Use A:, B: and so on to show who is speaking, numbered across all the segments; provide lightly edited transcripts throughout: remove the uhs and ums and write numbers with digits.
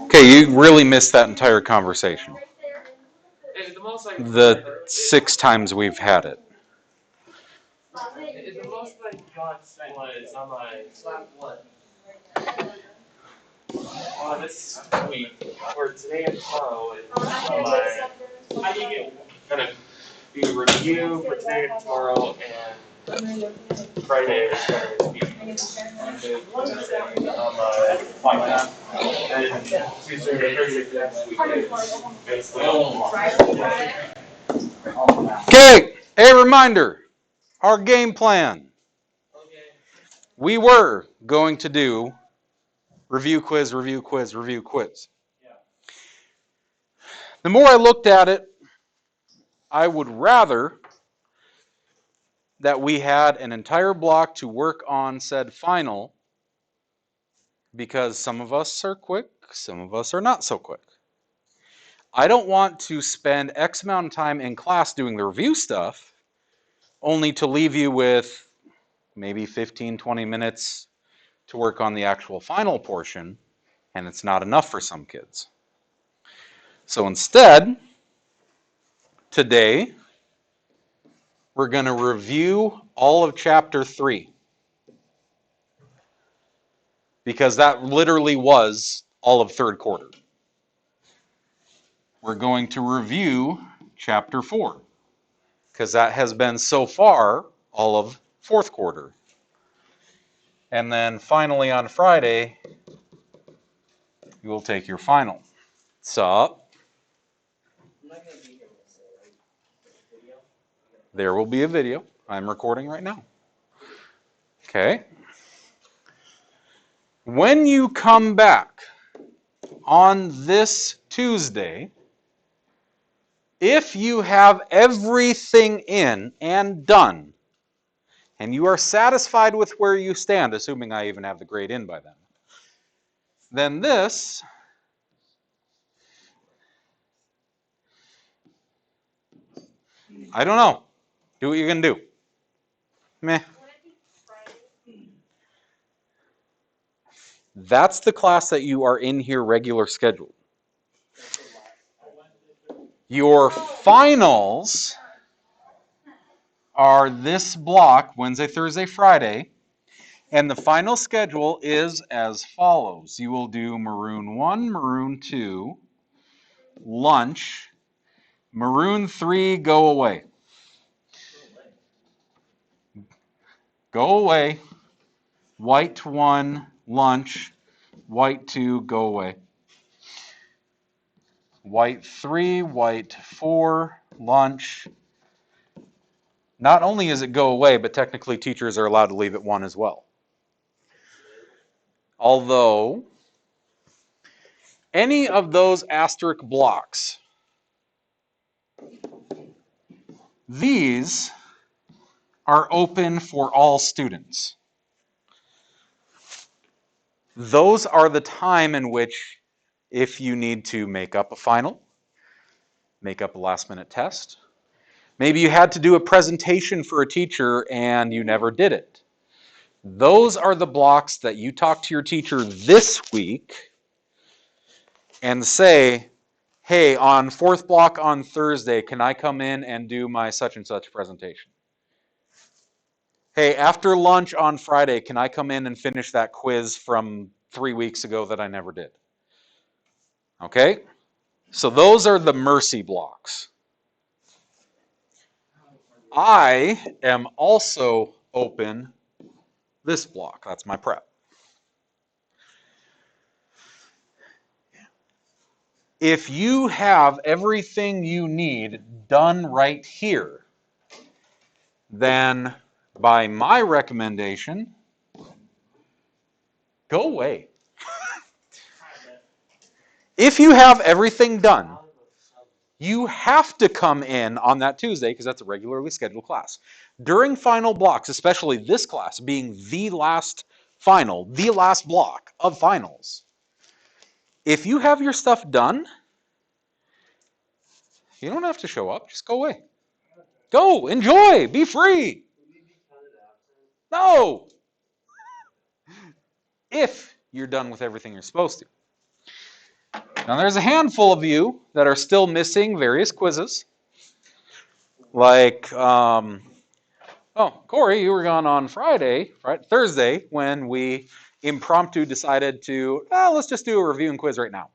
A: Okay, you really missed that entire conversation. The 6 times we've had it.
B: The most I got was on my this week, or today and tomorrow, is on my kind of do review for today and tomorrow, and Friday is going to be on my final. And Tuesday and Thursday next week is basically
A: Okay, a reminder, our game plan. We were going to do review quiz, review quiz, review quiz. The more I looked at it, I would rather that we had an entire block to work on said final, because some of us are quick, some of us are not so quick. I don't want to spend X amount of time in class doing the review stuff, only to leave you with maybe 15, 20 minutes to work on the actual final portion, and it's not enough for some kids. So instead, today, we're going to review all of chapter 3. Because that literally was all of third quarter. We're going to review chapter 4. Because that has been so far all of fourth quarter. And then finally on Friday, you will take your final. So, there will be a video. I'm recording right now. Okay. When you come back on this Tuesday, if you have everything in and done, and you are satisfied with where you stand, assuming I even have the grade in by then this I don't know. Do what you're going to do. Meh. That's the class that you are in here regular scheduled. Your finals are this block, Wednesday, Thursday, Friday, and the final schedule is as follows. You will do Maroon 1, Maroon 2, lunch, Maroon 3, go away. Go away. White 1, lunch, white 2, go away. White 3, white 4, lunch. Not only is it go away, but technically teachers are allowed to leave at 1 as well. Although, any of those asterisk blocks, these are open for all students. Those are the time in which, if you need to make up a final, make up a last-minute test, maybe you had to do a presentation for a teacher and you never did it. Those are the blocks that you talk to your teacher this week and say, hey, on fourth block on Thursday, can I come in and do my such and such presentation? Hey, after lunch on Friday, can I come in and finish that quiz from 3 weeks ago that I never did? Okay? So those are the mercy blocks. I am also open this block. That's my prep. If you have everything you need done right here, then by my recommendation, go away. If you have everything done, you have to come in on that Tuesday because that's a regularly scheduled class. During final blocks, especially this class being the last final, the last block of finals, if you have your stuff done, you don't have to show up. Just go away. Go, enjoy, be free. No. if you're done with everything you're supposed to. Now, there's a handful of you that are still missing various quizzes. Like, Corey, you were gone on Thursday, when we impromptu decided to, let's just do a review and quiz right now.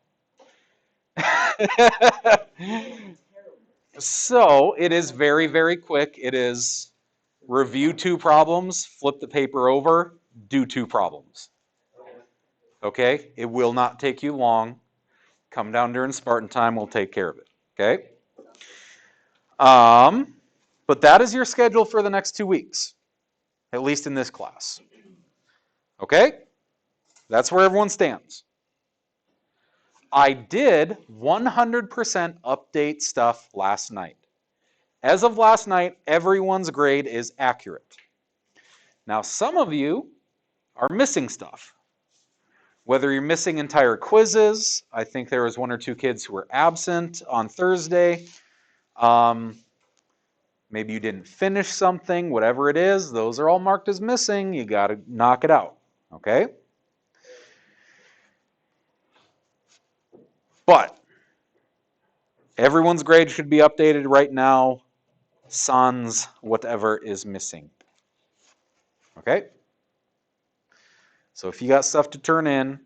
A: So, it is very, very quick. It is review 2 problems, flip the paper over, do 2 problems. Okay? It will not take you long. Come down during Spartan time, we'll take care of it. Okay? But that is your schedule for the next 2 weeks, at least in this class. Okay? That's where everyone stands. I did 100% update stuff last night. As of last night, everyone's grade is accurate. Now, some of you are missing stuff. Whether you're missing entire quizzes, I think there was 1 or 2 kids who were absent on Thursday. Maybe you didn't finish something, whatever it is, those are all marked as missing. You got to knock it out, okay? But everyone's grade should be updated right now, sans whatever is missing. Okay? So if you got stuff to turn in,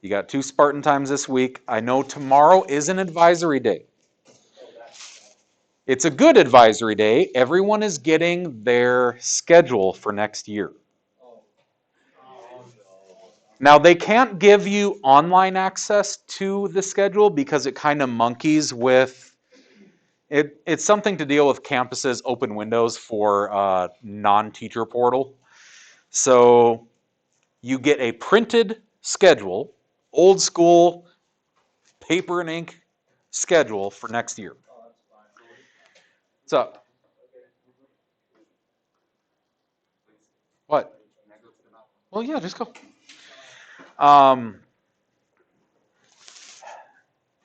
A: you got 2 Spartan times this week. I know tomorrow is an advisory day. It's a good advisory day. Everyone is getting their schedule for next year. Now, they can't give you online access to the schedule because it kind of monkeys with it. It's something to deal with campuses' open windows for non-teacher portal. So you get a printed schedule, old school paper and ink schedule for next year. What's up? What? Well, yeah, just go.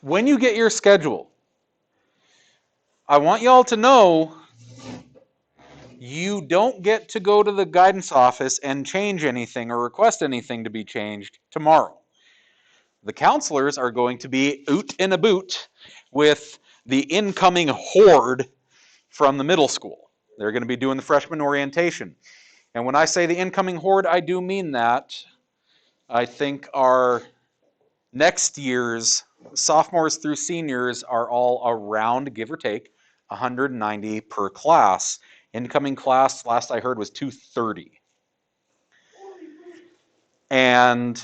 A: When you get your schedule, I want y'all to know you don't get to go to the guidance office and change anything or request anything to be changed tomorrow. The counselors are going to be out and about with the incoming horde from the middle school. They're going to be doing the freshman orientation. And when I say the incoming horde, I do mean that. I think our next year's sophomores through seniors are all around, give or take, 190 per class. Incoming class, last I heard, was 230. And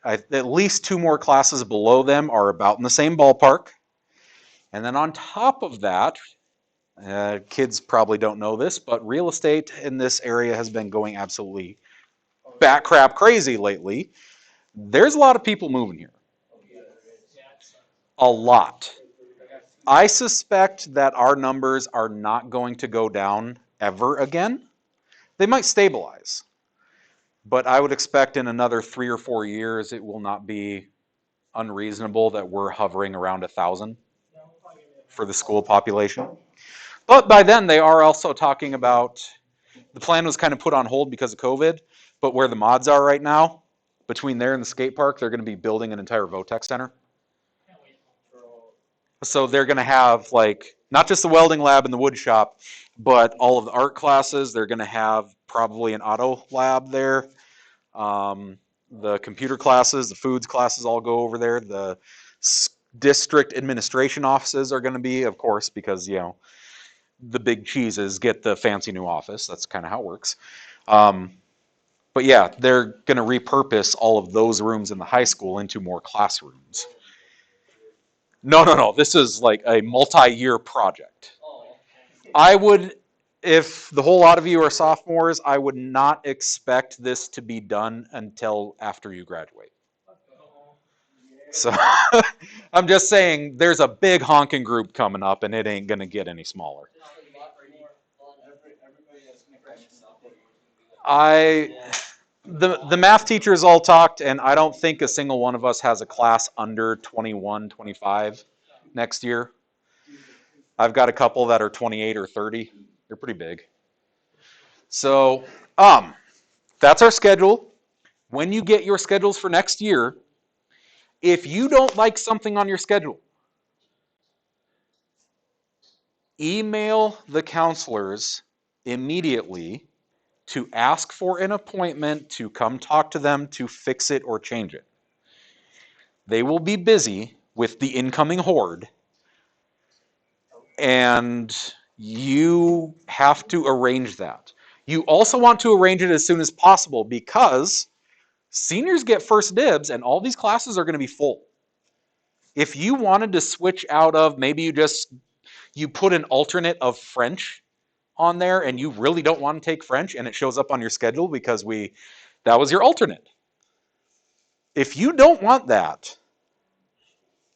A: at least 2 more classes below them are about in the same ballpark. And then on top of that, kids probably don't know this, but real estate in this area has been going absolutely bat crap crazy lately. There's a lot of people moving here. A lot. I suspect that our numbers are not going to go down ever again. They might stabilize. But I would expect in another 3 or 4 years, it will not be unreasonable that we're hovering around 1,000 for the school population. But by then, they are also talking about, the plan was kind of put on hold because of COVID, but where the mods are right now, between there and the skate park, they're going to be building an entire Votex center. So they're going to have, like, not just the welding lab and the wood shop, but all of the art classes. They're going to have probably an auto lab there. The computer classes, the foods classes all go over there. The district administration offices are going to be, of course, because, the big cheeses get the fancy new office. That's kind of how it works. But yeah, they're going to repurpose all of those rooms in the high school into more classrooms. No. This is like a multi-year project. I would, if the whole lot of you are sophomores, I would not expect this to be done until after you graduate. So I'm just saying there's a big honking group coming up and it ain't going to get any smaller. The math teachers all talked, and I don't think a single one of us has a class under 21, 25 next year. I've got a couple that are 28 or 30. They're pretty big. So, that's our schedule. when you get your schedules for next year, if you don't like something on your schedule, email the counselors immediately to ask for an appointment to come talk to them to fix it or change it. They will be busy with the incoming horde, and you have to arrange that. You also want to arrange it as soon as possible because seniors get first dibs and all these classes are going to be full. If you wanted to switch out of, maybe you put an alternate of French on there and you really don't want to take French and it shows up on your schedule because that was your alternate. If you don't want that,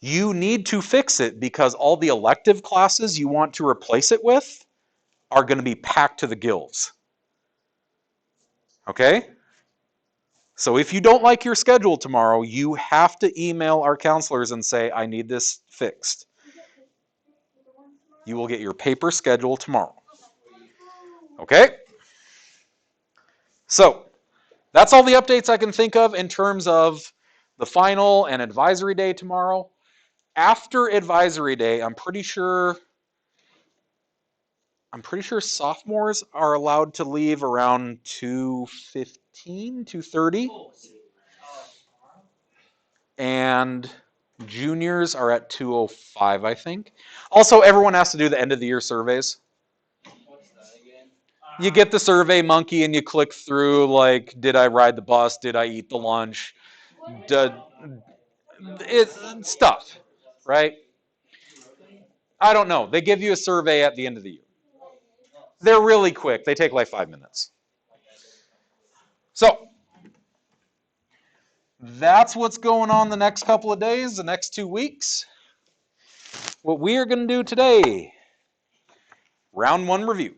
A: you need to fix it because all the elective classes you want to replace it with are going to be packed to the gills. Okay? So if you don't like your schedule tomorrow, you have to email our counselors and say, I need this fixed. You will get your paper schedule tomorrow. Okay? So that's all the updates I can think of in terms of the final and advisory day tomorrow. After advisory day, I'm pretty sure sophomores are allowed to leave around 2:15, 2:30. And juniors are at 2:05, I think. Also, everyone has to do the end of the year surveys. You get the survey monkey and you click through, like, did I ride the bus? Did I eat the lunch? It's stuff, right? I don't know. They give you a survey at the end of the year. They're really quick. They take like 5 minutes. So that's what's going on the next couple of days, the next 2 weeks. What we are going to do today, round 1 review.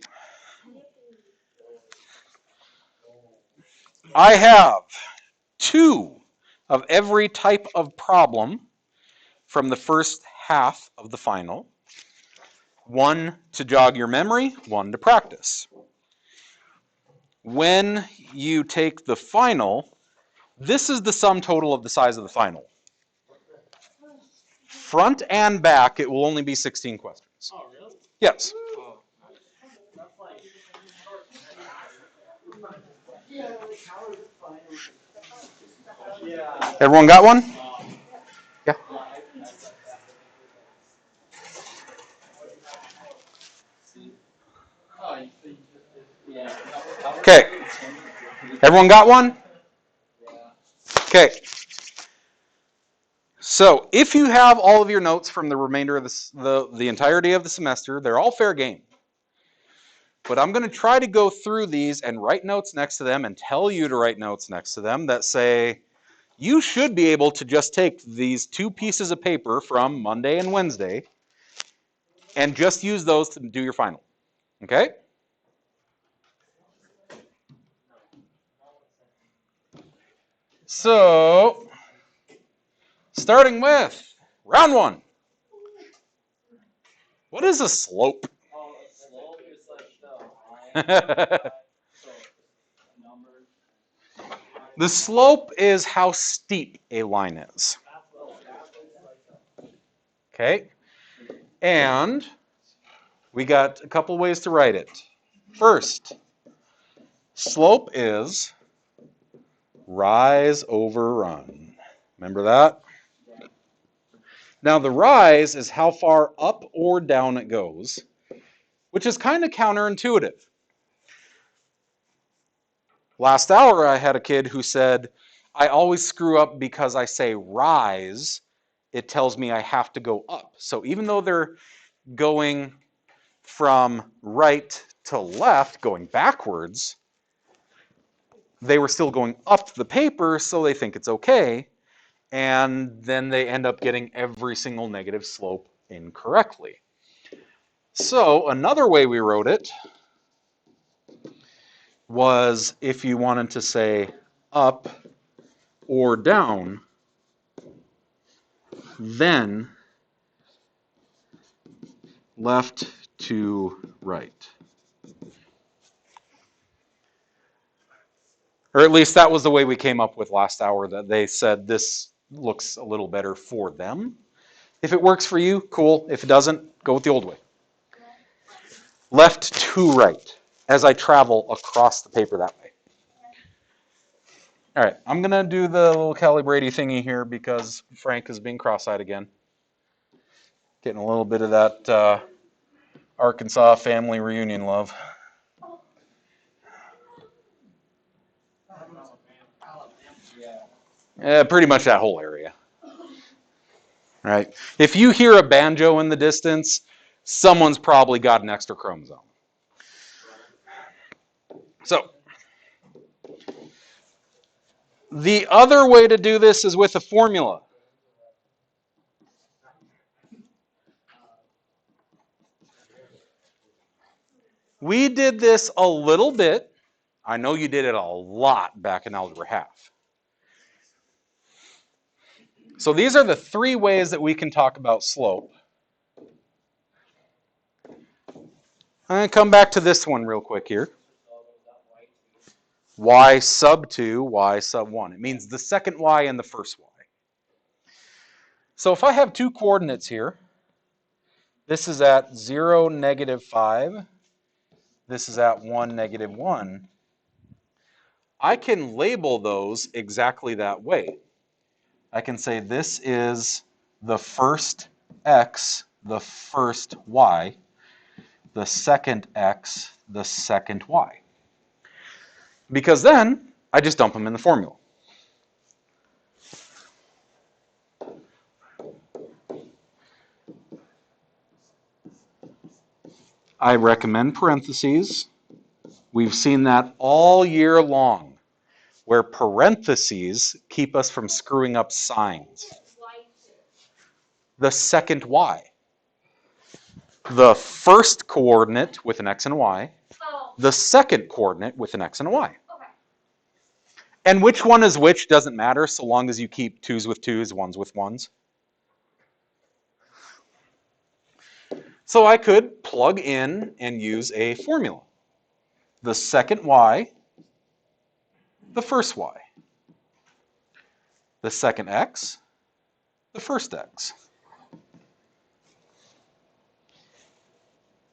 A: I have 2 of every type of problem from the first half of the final. 1 to jog your memory, 1 to practice. When you take the final, this is the sum total of the size of the final. Front and back, it will only be 16 questions.
B: Oh, really?
A: Yes. Everyone got one? Yeah. Okay. Everyone got one? Okay. So if you have all of your notes from the remainder of the entirety of the semester, they're all fair game. But I'm going to try to go through these and write notes next to them and tell you to write notes next to them that say, you should be able to just take these 2 pieces of paper from Monday and Wednesday and just use those to do your final. Okay? So, starting with round 1. What is a slope? The slope is how steep a line is. Okay? And we got a couple ways to write it. First, slope is rise over run. Remember that? Now the rise is how far up or down it goes, which is kind of counterintuitive. Last hour I had a kid who said, I always screw up because I say rise, it tells me I have to go up. So even though they're going from right to left, going backwards, they were still going up the paper, so they think it's okay. And then they end up getting every single negative slope incorrectly. So another way we wrote it was if you wanted to say up or down, then left to right. Or at least that was the way we came up with last hour, that they said this looks a little better for them. If it works for you, cool. If it doesn't, go with the old way. Left to right as I travel across the paper that way. All right, I'm going to do the little Callie Brady thingy here because Frank is being cross-eyed again. Getting a little bit of that Arkansas family reunion love. Yeah, pretty much that whole area. Right? If you hear a banjo in the distance, someone's probably got an extra chromosome. So, the other way to do this is with a formula. We did this a little bit. I know you did it a lot back in Algebra Half. So these are the three ways that we can talk about slope. I'm going to come back to this one real quick here. Y sub 2, y sub 1. It means the second y and the first y. So if I have two coordinates here, this is at 0, negative 5. This is at 1, negative 1. I can label those exactly that way. I can say this is the first x, the first y, the second x, the second y. Because then I just dump them in the formula. I recommend parentheses. We've seen that all year long, where parentheses keep us from screwing up signs. The second y. The first coordinate with an x and a y. The second coordinate with an x and a y. And which one is which doesn't matter so long as you keep 2's with 2's, 1's with 1's. So I could plug in and use a formula. The second y, the first y. The second x, the first x.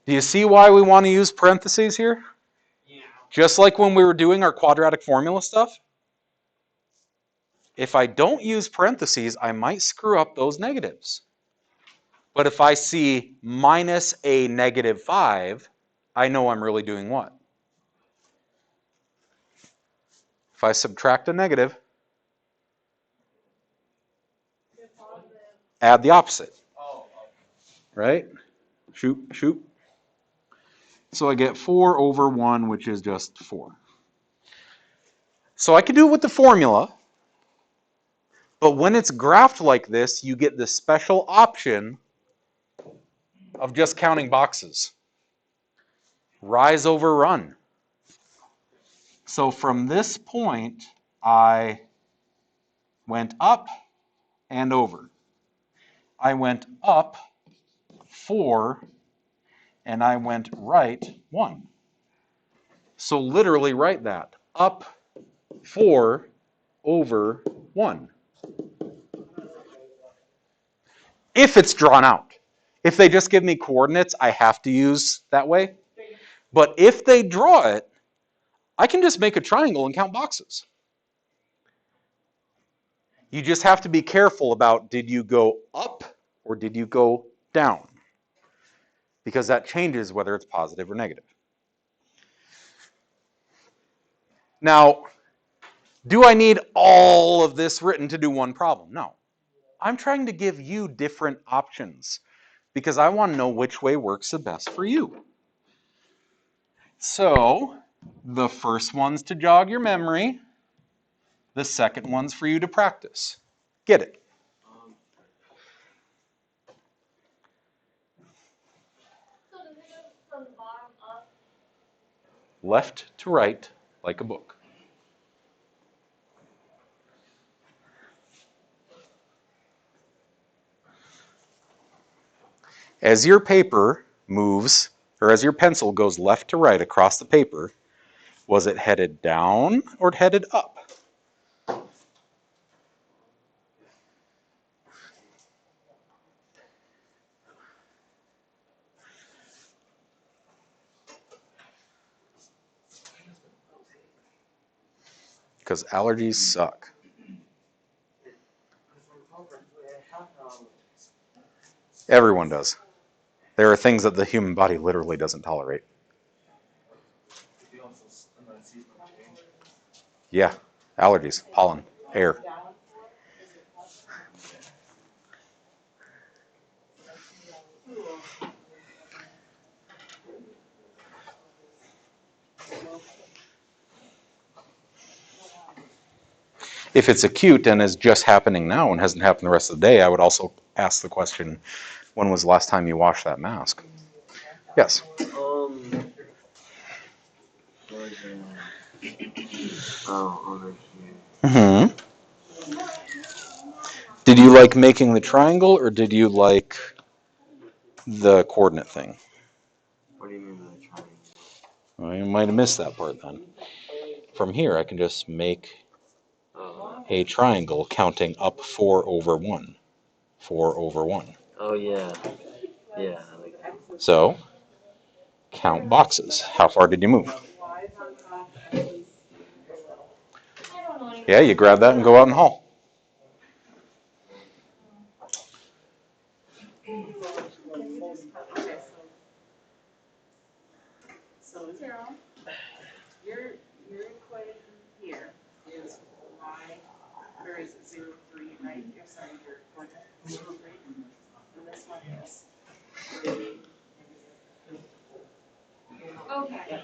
A: Do you see why we want to use parentheses here? Yeah. Just like when we were doing our quadratic formula stuff. If I don't use parentheses, I might screw up those negatives. But if I see minus a negative 5, I know I'm really doing what? If I subtract a negative, add the opposite. Right? Shoot, shoot. So I get 4 over 1, which is just 4. So I can do it with the formula, but when it's graphed like this, you get the special option of just counting boxes. Rise over run. So from this point, I went up and over. I went up 4, and I went right 1. So literally write that. Up 4 over 1. If it's drawn out. If they just give me coordinates, I have to use that way. But if they draw it, I can just make a triangle and count boxes. You just have to be careful about, did you go up or did you go down? Because that changes whether it's positive or negative. Now, do I need all of this written to do one problem? No. I'm trying to give you different options because I want to know which way works the best for you. So, the first one's to jog your memory. The second one's for you to practice. Get it?
C: So does it go from the bottom up?
A: Left to right, like a book. As your paper moves, or as your pencil goes left to right across the paper, Was it headed down or headed up? Because allergies suck. Everyone does. There are things that the human body literally doesn't tolerate. Yeah, allergies, pollen, air. If it's acute and is just happening now and hasn't happened the rest of the day, I would also ask the question, when was the last time you washed that mask? Yes.
D: Over here.
A: Mm-hmm. Did you like making the triangle or did you like the coordinate thing?
D: What do you mean by the triangle?
A: Well, you might have missed that part then. From here, I can just make a triangle counting up 4 over 1. 4 over 1.
D: Oh, yeah. Yeah, I like that.
A: So, count boxes. How far did you move? Yeah, you grab that and go out in the hall.
E: So your equation here is y, or is it 0, 3, right? You're sorry, your coordinate 0, 3. And this one is 3. Okay.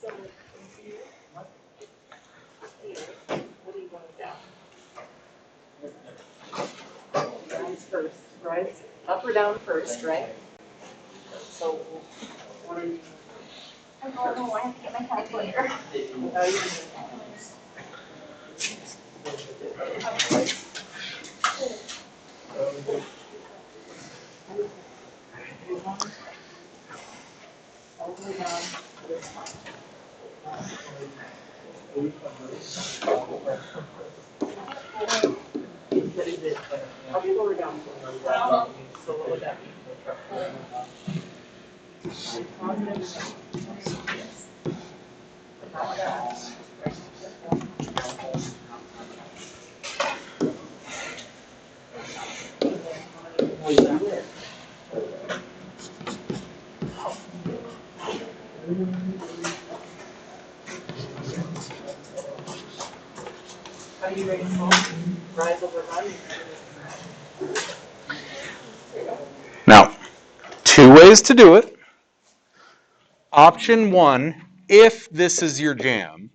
E: So here, what do you want down? Rise first, right? Up or down first, right? So what are you?
C: I don't know, I have to get my calculator.
E: Up or down? So what would that mean? How do you rate slope? Rise over run?
A: Now, 2 ways to do it. Option 1, if this is your jam,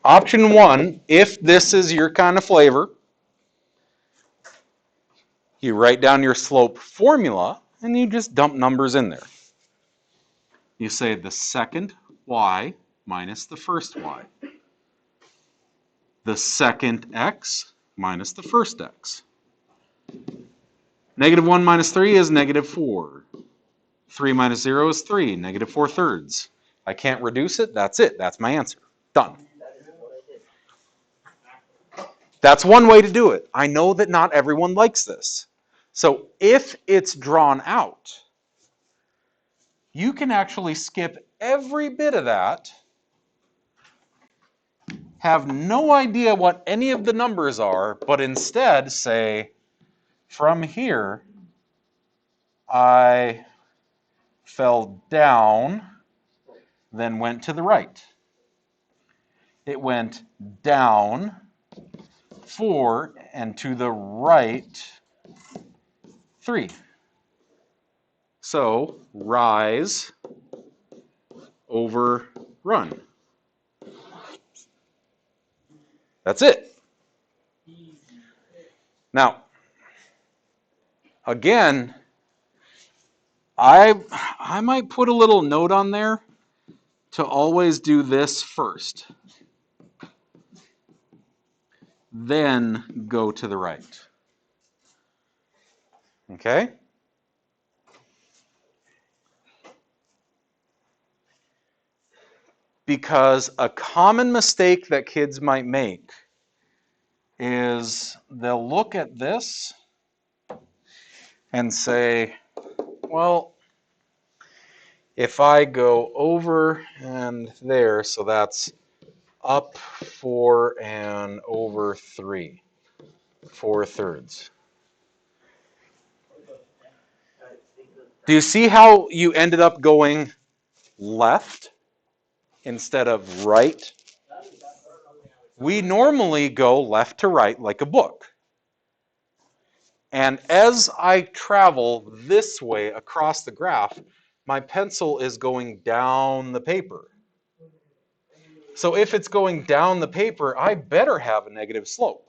A: Option 1, if this is your kind of flavor, you write down your slope formula and you just dump numbers in there. You say the second y minus the first y. The second x minus the first x. -1 minus 3 is -4. 3 minus 0 is 3, -4/3. I can't reduce it, that's it. That's my answer. Done. That's one way to do it. I know that not everyone likes this. So if it's drawn out, you can actually skip every bit of that, have no idea what any of the numbers are, but instead say, from here, I fell down, then went to the right. It went down 4 and to the right 3. So rise over run. That's it. Now, again, I might put a little note on there to always do this first. Then go to the right. Okay? Because a common mistake that kids might make is they'll look at this and say, well, if I go over and there, so that's up 4 and over 3, 4/3. Do you see how you ended up going left instead of right? We normally go left to right like a book. And as I travel this way across the graph, my pencil is going down the paper. So if it's going down the paper, I better have a negative slope.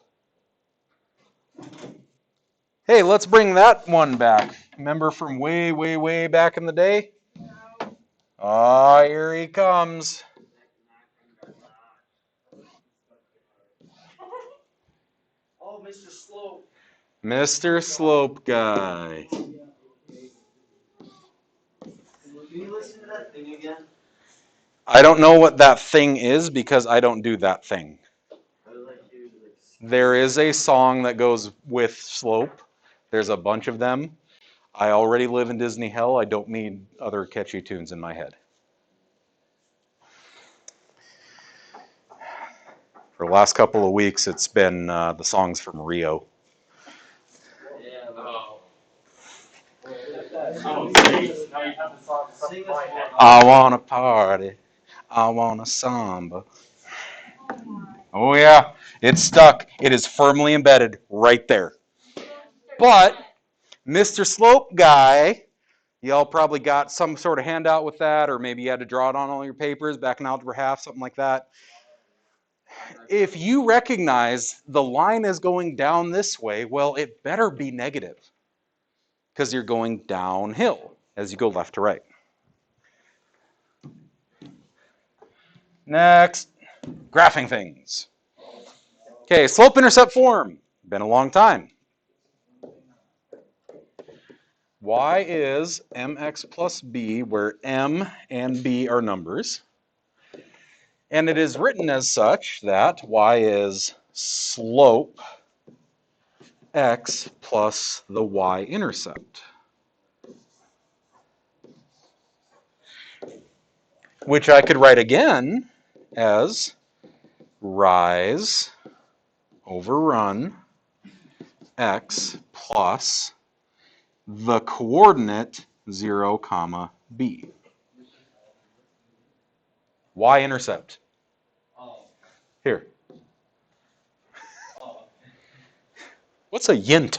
A: Hey, let's bring that one back. Remember from way, way, way back in the day? Ah, here he comes.
D: Oh, Mr. Slope.
A: Mr. Slope guy.
D: Can you listen to that thing again?
A: I don't know what that thing is because I don't do that thing. There is a song that goes with Slope. There's a bunch of them. I already live in Disney Hell. I don't need other catchy tunes in my head. For the last couple of weeks, it's been the songs from Rio.
D: Yeah,
B: Oh. Oh, geez. Now you have the song stuck in my head.
A: I wanna party. I want a samba. Oh yeah, it's stuck. It is firmly embedded right there. But Mr. Slope guy, y'all probably got some sort of handout with that, or maybe you had to draw it on all your papers back in Algebra Half, something like that. If you recognize the line is going down this way, well, it better be negative because you're going downhill as you go left to right. Next, graphing things. Okay, slope-intercept form. Been a long time. Y is mx plus b, where m and b are numbers. And it is written as such that y is slope x plus the y-intercept, which I could write again as rise over run x plus the coordinate 0, comma b. Y-intercept. Here. What's a yint?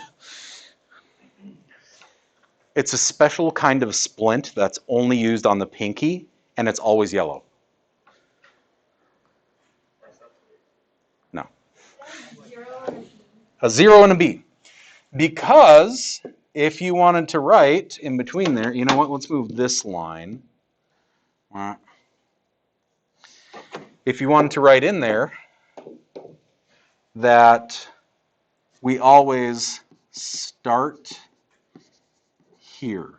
A: It's a special kind of splint that's only used on the pinky, and it's always yellow. No. A 0 and a B. Because if you wanted to write in between there, you know what? Let's move this line. If you wanted to write in there that we always start here.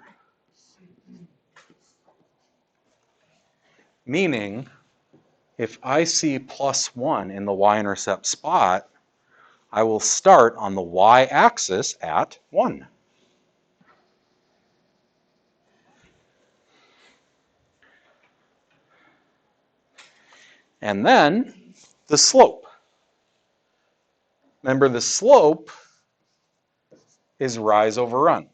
A: Meaning, if I see +1 in the y-intercept spot, I will start on the y-axis at 1. And then the slope. Remember, the slope is rise over run.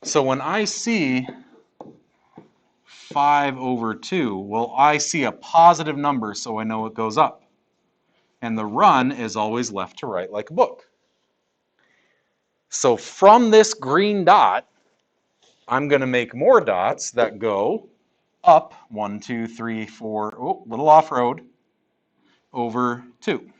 A: So when I see 5 over 2, well, I see a positive number, so I know it goes up. And the run is always left to right like a book. So from this green dot, I'm going to make more dots that go up 1, 2, 3, 4, oh, little off-road, over 2.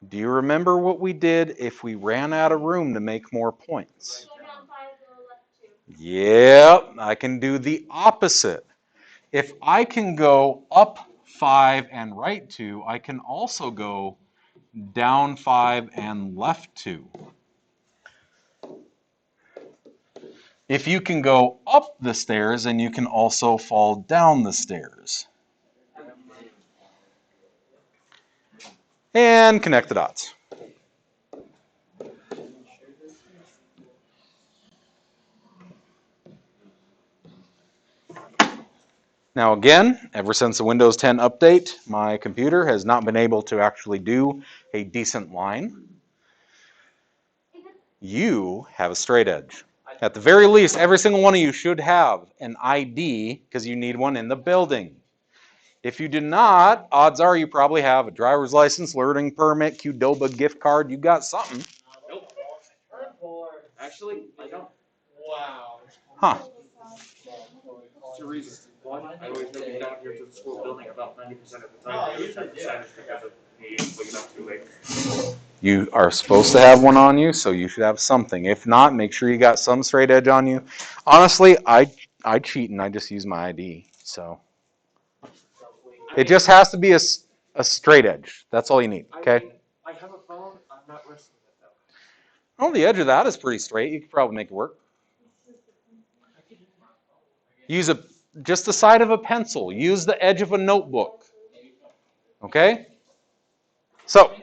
A: Do you remember what we did if we ran out of room to make more points?
C: Go down 5, go left 2.
A: Yep, I can do the opposite. If I can go up 5 and right 2, I can also go down 5 and left 2. If you can go up the stairs, then you can also fall down the stairs. And connect the dots. Now again, ever since the Windows 10 update, my computer has not been able to actually do a decent line. You have a straight edge. At the very least, every single one of you should have an ID because you need one in the building. If you do not, odds are you probably have a driver's license, learning permit, Qdoba gift card. You got something.
B: Nope. Actually, I don't. Wow.
A: Huh.
B: 2 reasons. One, I always make it down here to the school building about 90% of the time. The other 10% is because of me waking up too late.
A: You are supposed to have one on you, so you should have something. If not, make sure you got some straight edge on you. Honestly, I cheat and I just use my ID. So it just has to be a straight edge. That's all you need. Okay.
B: I have a phone. I'm not risking it though.
A: Oh, the edge of that is pretty straight. You could probably make it work. Use just the side of a pencil. Use the edge of a notebook. Okay? So,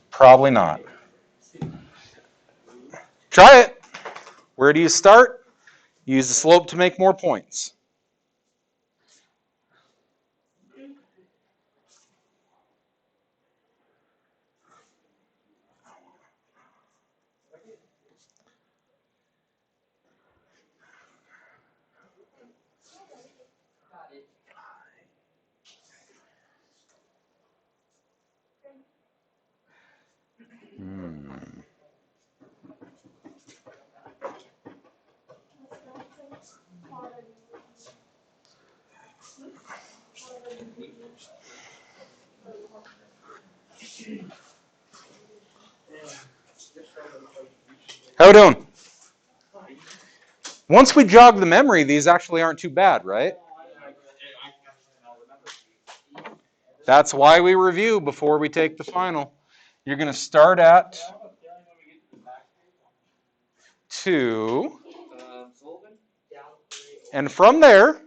A: probably not. Try it. Where do you start? Use the slope to make more points. How we doing? Once we jog the memory, these actually aren't too bad, right? That's why we review before we take the final. You're going to start at 2, and from there,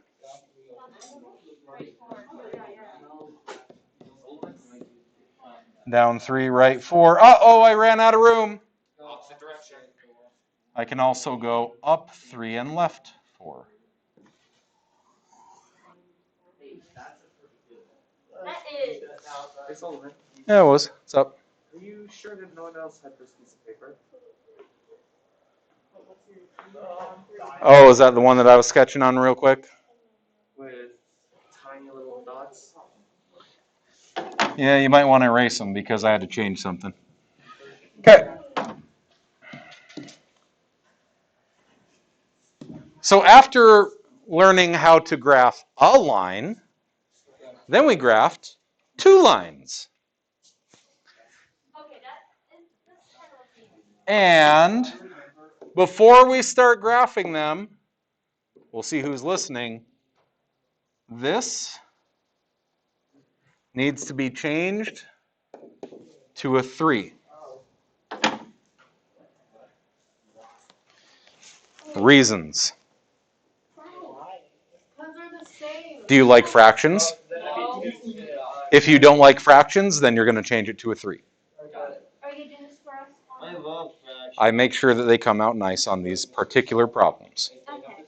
A: down 3, right 4. Uh-oh, I ran out of room.
B: Opposite direction.
A: I can also go up 3 and left 4.
C: That is.
B: Hey Sullivan,
A: Yeah, it was. What's up?
B: are you sure that no one else had this piece of paper?
A: Oh, is that the one that I was sketching on real quick?
B: With tiny little dots?
A: Yeah, you might want to erase them because I had to change something. Okay. So after learning how to graph a line, then we graphed 2 lines.
C: Okay, that's kind of easy.
A: And before we start graphing them, we'll see who's listening. This needs to be changed to a 3. Reasons.
E: Because they're the same.
A: Do you like fractions? If you don't like fractions, then you're going to change it to a 3.
C: Are you doing this for us?
D: I love fractions.
A: I make sure that they come out nice on these particular problems.
C: Okay.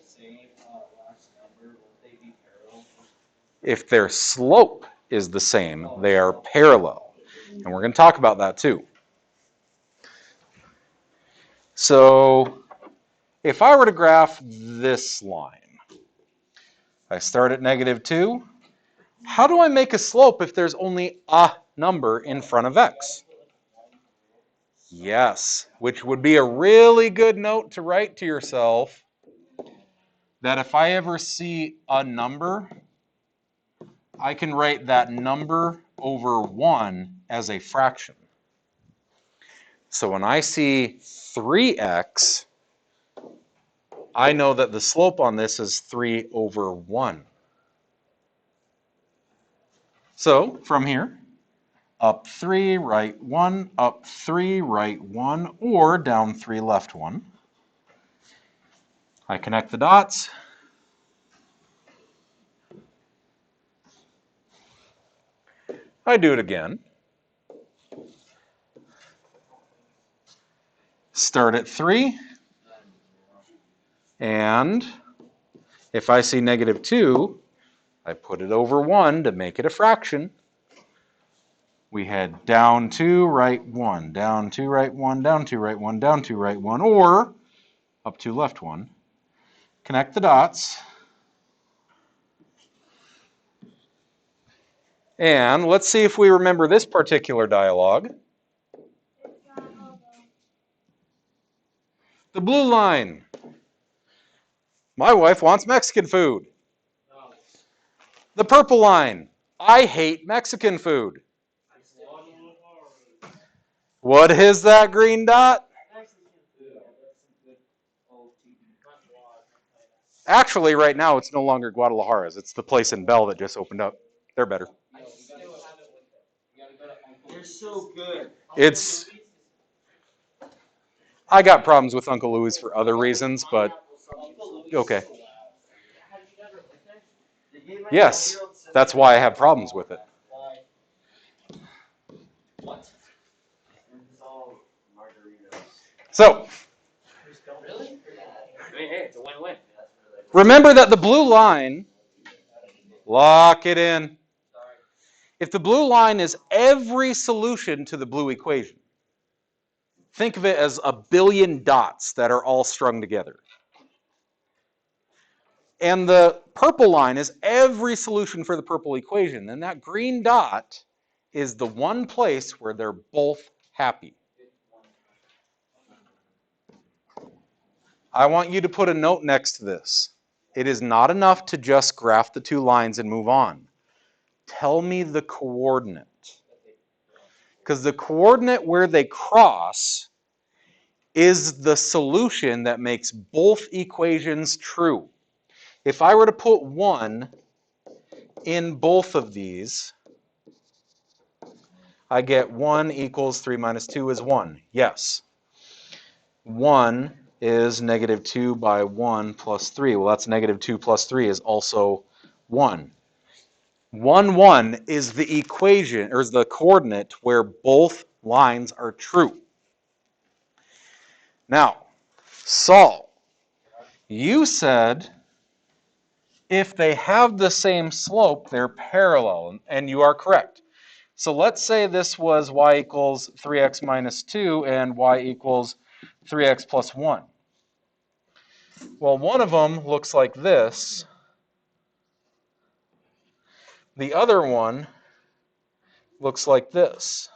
A: If their slope is the same, they are parallel. And we're going to talk about that too. So if I were to graph this line, I start at -2. How do I make a slope if there's only a number in front of x? Yes, which would be a really good note to write to yourself, that if I ever see a number, I can write that number over 1 as a fraction. So when I see 3x, I know that the slope on this is 3 over 1. So from here, up 3, right 1, up 3, right 1, or down 3, left 1. I connect the dots. I do it again. Start at 3. And if I see -2, I put it over 1 to make it a fraction. We head down 2, right 1, down 2, right 1, down 2, right 1, down 2, right 1, or up 2, left 1. Connect the dots. And let's see if we remember this particular dialogue. The blue line. My wife wants Mexican food. The purple line. I hate Mexican food. What is that green dot? Actually, right now, it's no longer Guadalajara's. It's the place in Bell that just opened up. They're better.
D: They're so good.
A: It's... I got problems with Uncle Louis for other reasons, but okay. Yes, that's why I have problems with it. So,
B: It's a win-win.
A: remember that the blue line, lock it in. If the blue line is every solution to the blue equation, think of it as a billion dots that are all strung together. And the purple line is every solution for the purple equation. And that green dot is the one place where they're both happy. I want you to put a note next to this. It is not enough to just graph the two lines and move on. Tell me the coordinate. Because the coordinate where they cross is the solution that makes both equations true. If I were to put 1 in both of these, I get 1 equals 3 minus 2 is 1. Yes. 1 is -2 by 1 plus 3. Well, that's -2 plus 3 is also 1. 1, 1 is the equation, or is the coordinate where both lines are true. Now, Saul, you said if they have the same slope, they're parallel, and you are correct. So let's say this was y equals 3x minus 2 and y equals 3x plus 1. Well, one of them looks like this. The other one looks like this.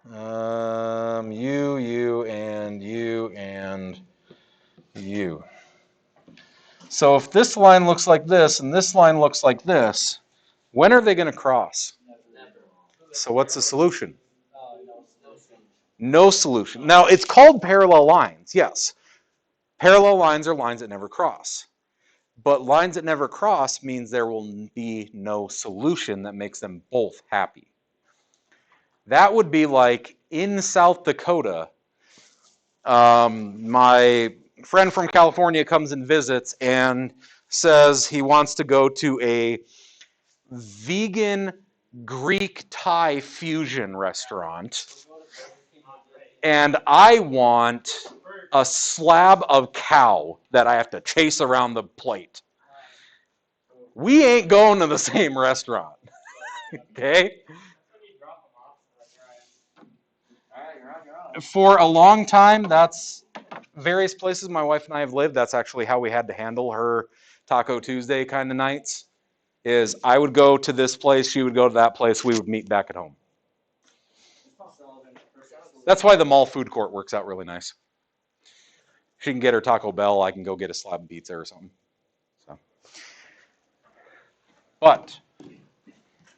A: You, and you, and you. So if this line looks like this and this line looks like this, when are they going to cross? So what's the solution? No solution. Now, it's called parallel lines, yes. Parallel lines are lines that never cross. But lines that never cross means there will be no solution that makes them both happy. That would be like in South Dakota, my friend from California comes and visits and says he wants to go to a vegan Greek Thai fusion restaurant, and I want a slab of cow that I have to chase around the plate. We ain't going to the same restaurant, okay? For a long time, that's various places my wife and I have lived. That's actually how we had to handle her Taco Tuesday kind of nights, is I would go to this place, she would go to that place, we would meet back at home. That's why the mall food court works out really nice. She can get her Taco Bell, I can go get a slab of pizza or something. So. But,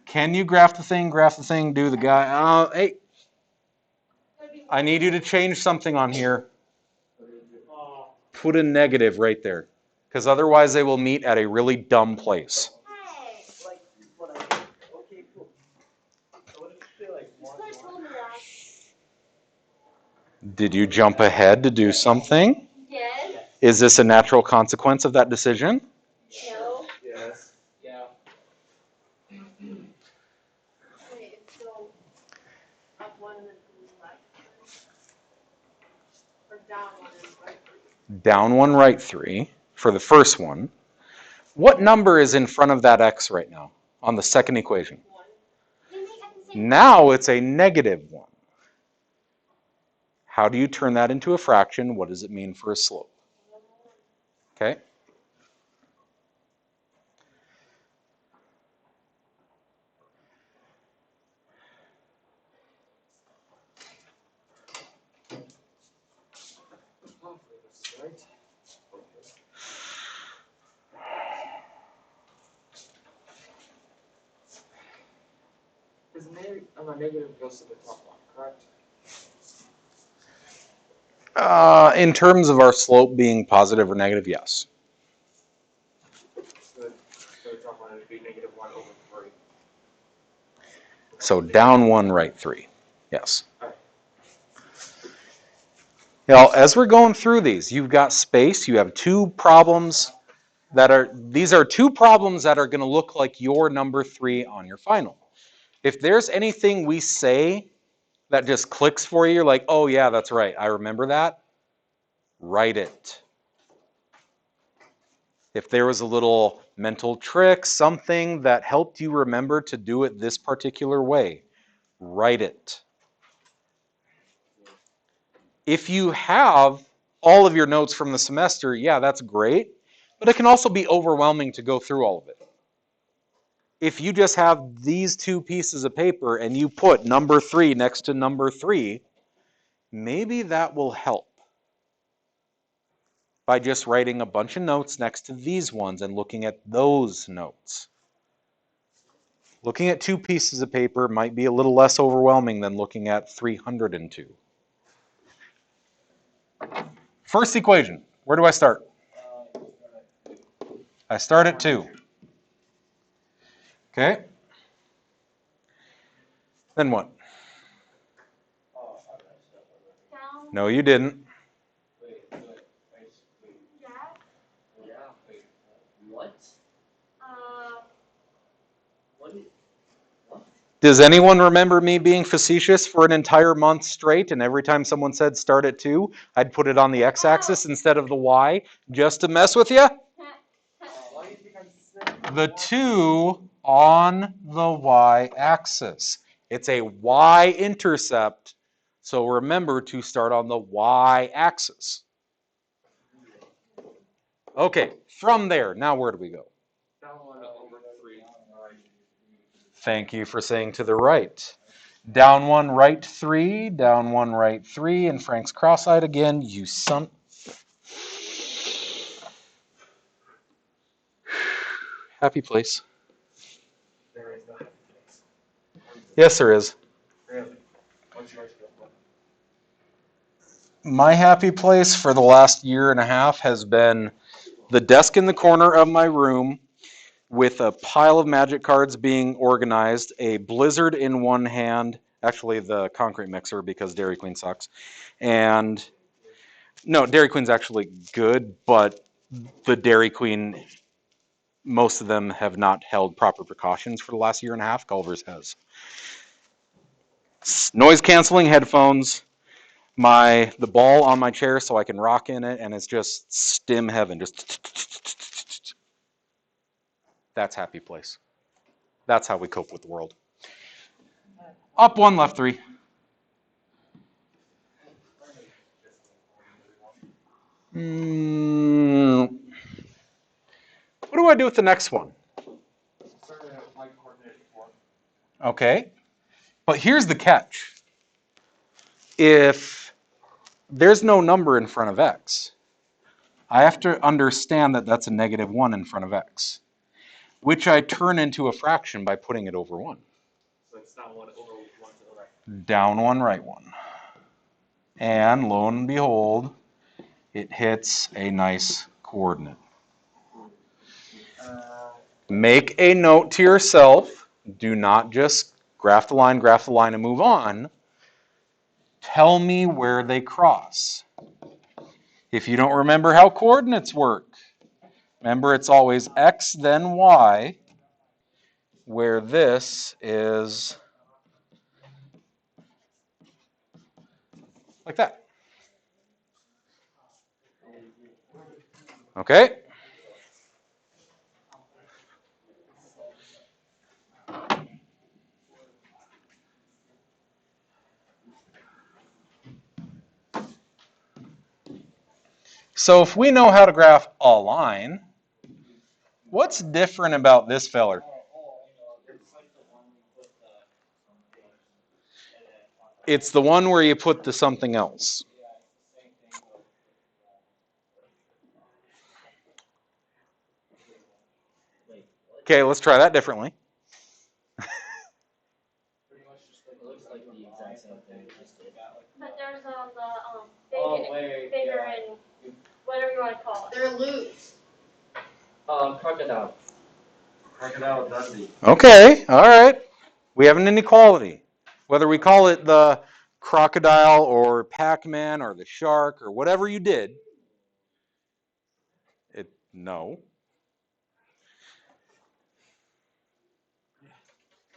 A: can you graph the thing, do the guy? Hey, I need you to change something on here. Put a negative right there. Because otherwise they will meet at a really dumb place. Did you jump ahead to do something?
C: Yes.
A: Is this a natural consequence of that decision?
C: No.
B: Yes. Yeah.
C: Wait, so up one and then left or down one and right three?
A: Down one, right three for the first one. What number is in front of that x right now on the second equation?
C: 1.
A: Now it's a negative 1. How do you turn that into a fraction? What does it mean for a slope? Okay.
B: Because negative goes to the top one, correct?
A: In terms of our slope being positive or negative, yes.
B: So the top one would be -1 over 3.
A: So down 1, right 3. Yes.
B: All right.
A: Now, as we're going through these, you've got space. You have two problems these are two problems that are going to look like your number 3 on your final. If there's anything we say that just clicks for you, you're like, oh yeah, that's right, I remember that, write it. If there was a little mental trick, something that helped you remember to do it this particular way, write it. If you have all of your notes from the semester, yeah, that's great, but it can also be overwhelming to go through all of it. If you just have these two pieces of paper and you put number 3 next to number 3, maybe that will help by just writing a bunch of notes next to these ones and looking at those notes. Looking at two pieces of paper might be a little less overwhelming than looking at 302. First equation, where do I start? I start at 2. Okay. Then what?
C: Down.
A: No, you didn't.
C: Yeah.
D: What?
C: Uh,
A: Does anyone remember me being facetious for an entire month straight, and every time someone said start at 2, I'd put it on the x-axis instead of the y, just to mess with you? The 2 on the y-axis. It's a y-intercept, so remember to start on the y-axis. Okay, from there, now where do we go?
B: Down 1 over 3.
A: Thank you for saying to the right. Down 1, right 3, down 1, right 3, and Frank's cross-eyed again, you son. Happy place.
B: There is no happy place.
A: Yes, there is.
B: Really? What's yours?
A: My happy place for the last year and a half has been the desk in the corner of my room with a pile of magic cards being organized, a blizzard in one hand, actually the concrete mixer because Dairy Queen sucks, and no, Dairy Queen's actually good, but the Dairy Queen, most of them have not held proper precautions for the last year and a half. Culver's has. Noise canceling headphones, the ball on my chair so I can rock in it, and it's just stim heaven. Just that's happy place. That's how we cope with the world. Up 1, left 3. What do I do with the next one?
B: Starting at like coordinate form.
A: Okay, but here's the catch. If there's no number in front of x, I have to understand that that's a negative 1 in front of x, which I turn into a fraction by putting it over 1.
B: So it's down 1 over 1 to the right.
A: Down 1, right 1. And lo and behold, it hits a nice coordinate. Make a note to yourself. Do not just graph the line, and move on. Tell me where they cross. If you don't remember how coordinates work, remember it's always x then y, where this is like that. Okay? So if we know how to graph a line, what's different about this feller? It's the one where you put the something else. Okay, let's try that differently.
C: But there's bigger and whatever you want to call it. They're loose.
B: Crocodile. Crocodile Dundee.
A: Okay, all right. We have an inequality. Whether we call it the crocodile or Pac-Man or the shark or whatever you did, no.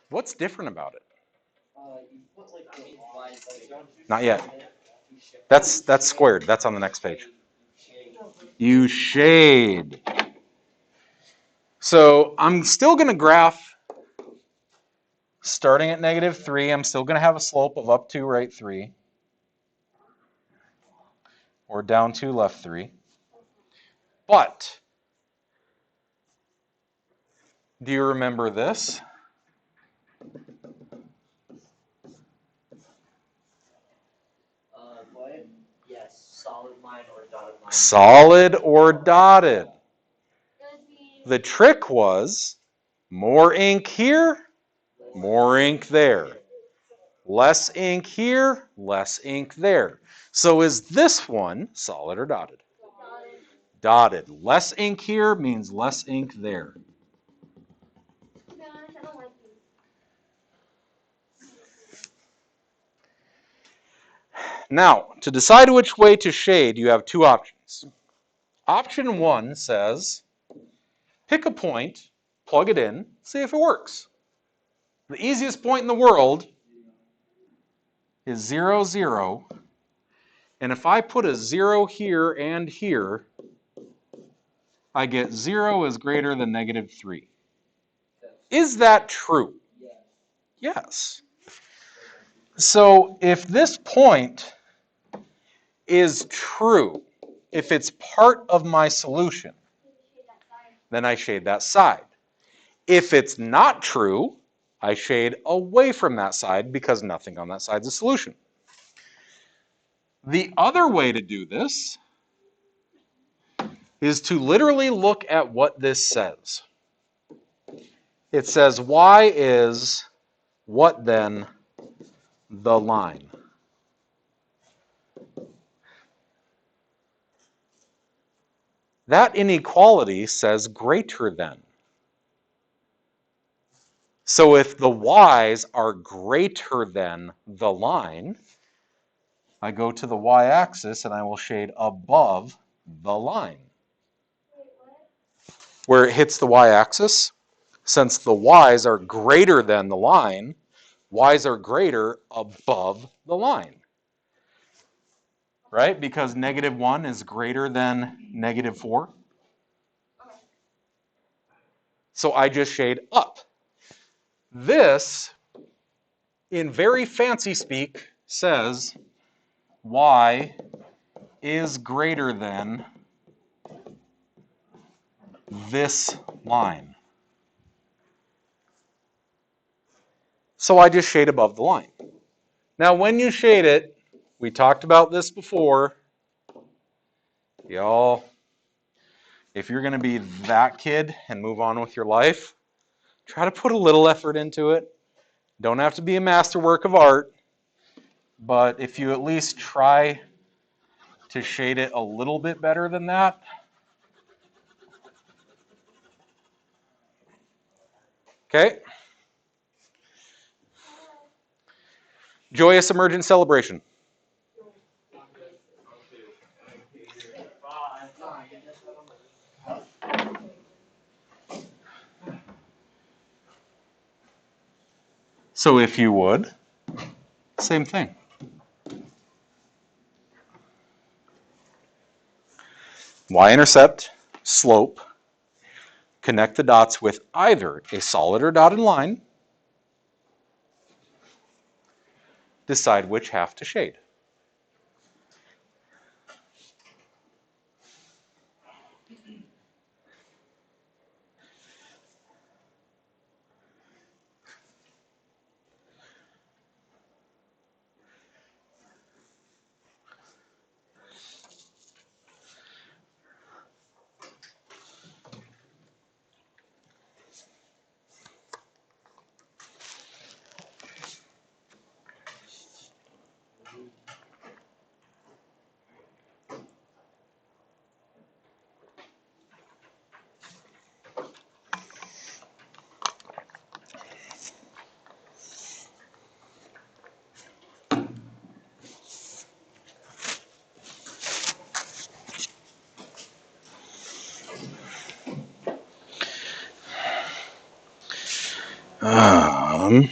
A: What's different about it? Not yet. That's squared. That's on the next page. You shade. So I'm still going to graph starting at -3. I'm still going to have a slope of up 2, right 3. Or down 2, left 3. But do you remember this?
D: What? Yes, solid line or dotted line.
A: Solid or dotted. The trick was more ink here, more ink there. Less ink here, less ink there. So is this one solid or dotted? Dotted. Less ink here means less ink there. Now, to decide which way to shade, you have two options. Option 1 says, pick a point, plug it in, see if it works. The easiest point in the world is 0, 0. And if I put a 0 here and here, I get 0 is greater than -3. Is that true? Yes. So if this point is true, if it's part of my solution, then I shade that side. If it's not true, I shade away from that side because nothing on that side is a solution. The other way to do this is to literally look at what this says. It says y is what then? The line. That inequality says greater than. So if the y's are greater than the line, I go to the y-axis and I will shade above the line. Where it hits the y-axis, since the y's are greater than the line, y's are greater above the line. Right? Because -1 is greater than -4. So I just shade up. This, in very fancy speak, says y is greater than this line. So I just shade above the line. Now when you shade it, we talked about this before, y'all, if you're going to be that kid and move on with your life, try to put a little effort into it. Don't have to be a masterwork of art, but if you at least try to shade it a little bit better than that. Okay. Joyous emergent celebration. So if you would, same thing. Y-intercept, slope, connect the dots with either a solid or dotted line, decide which half to shade. Um,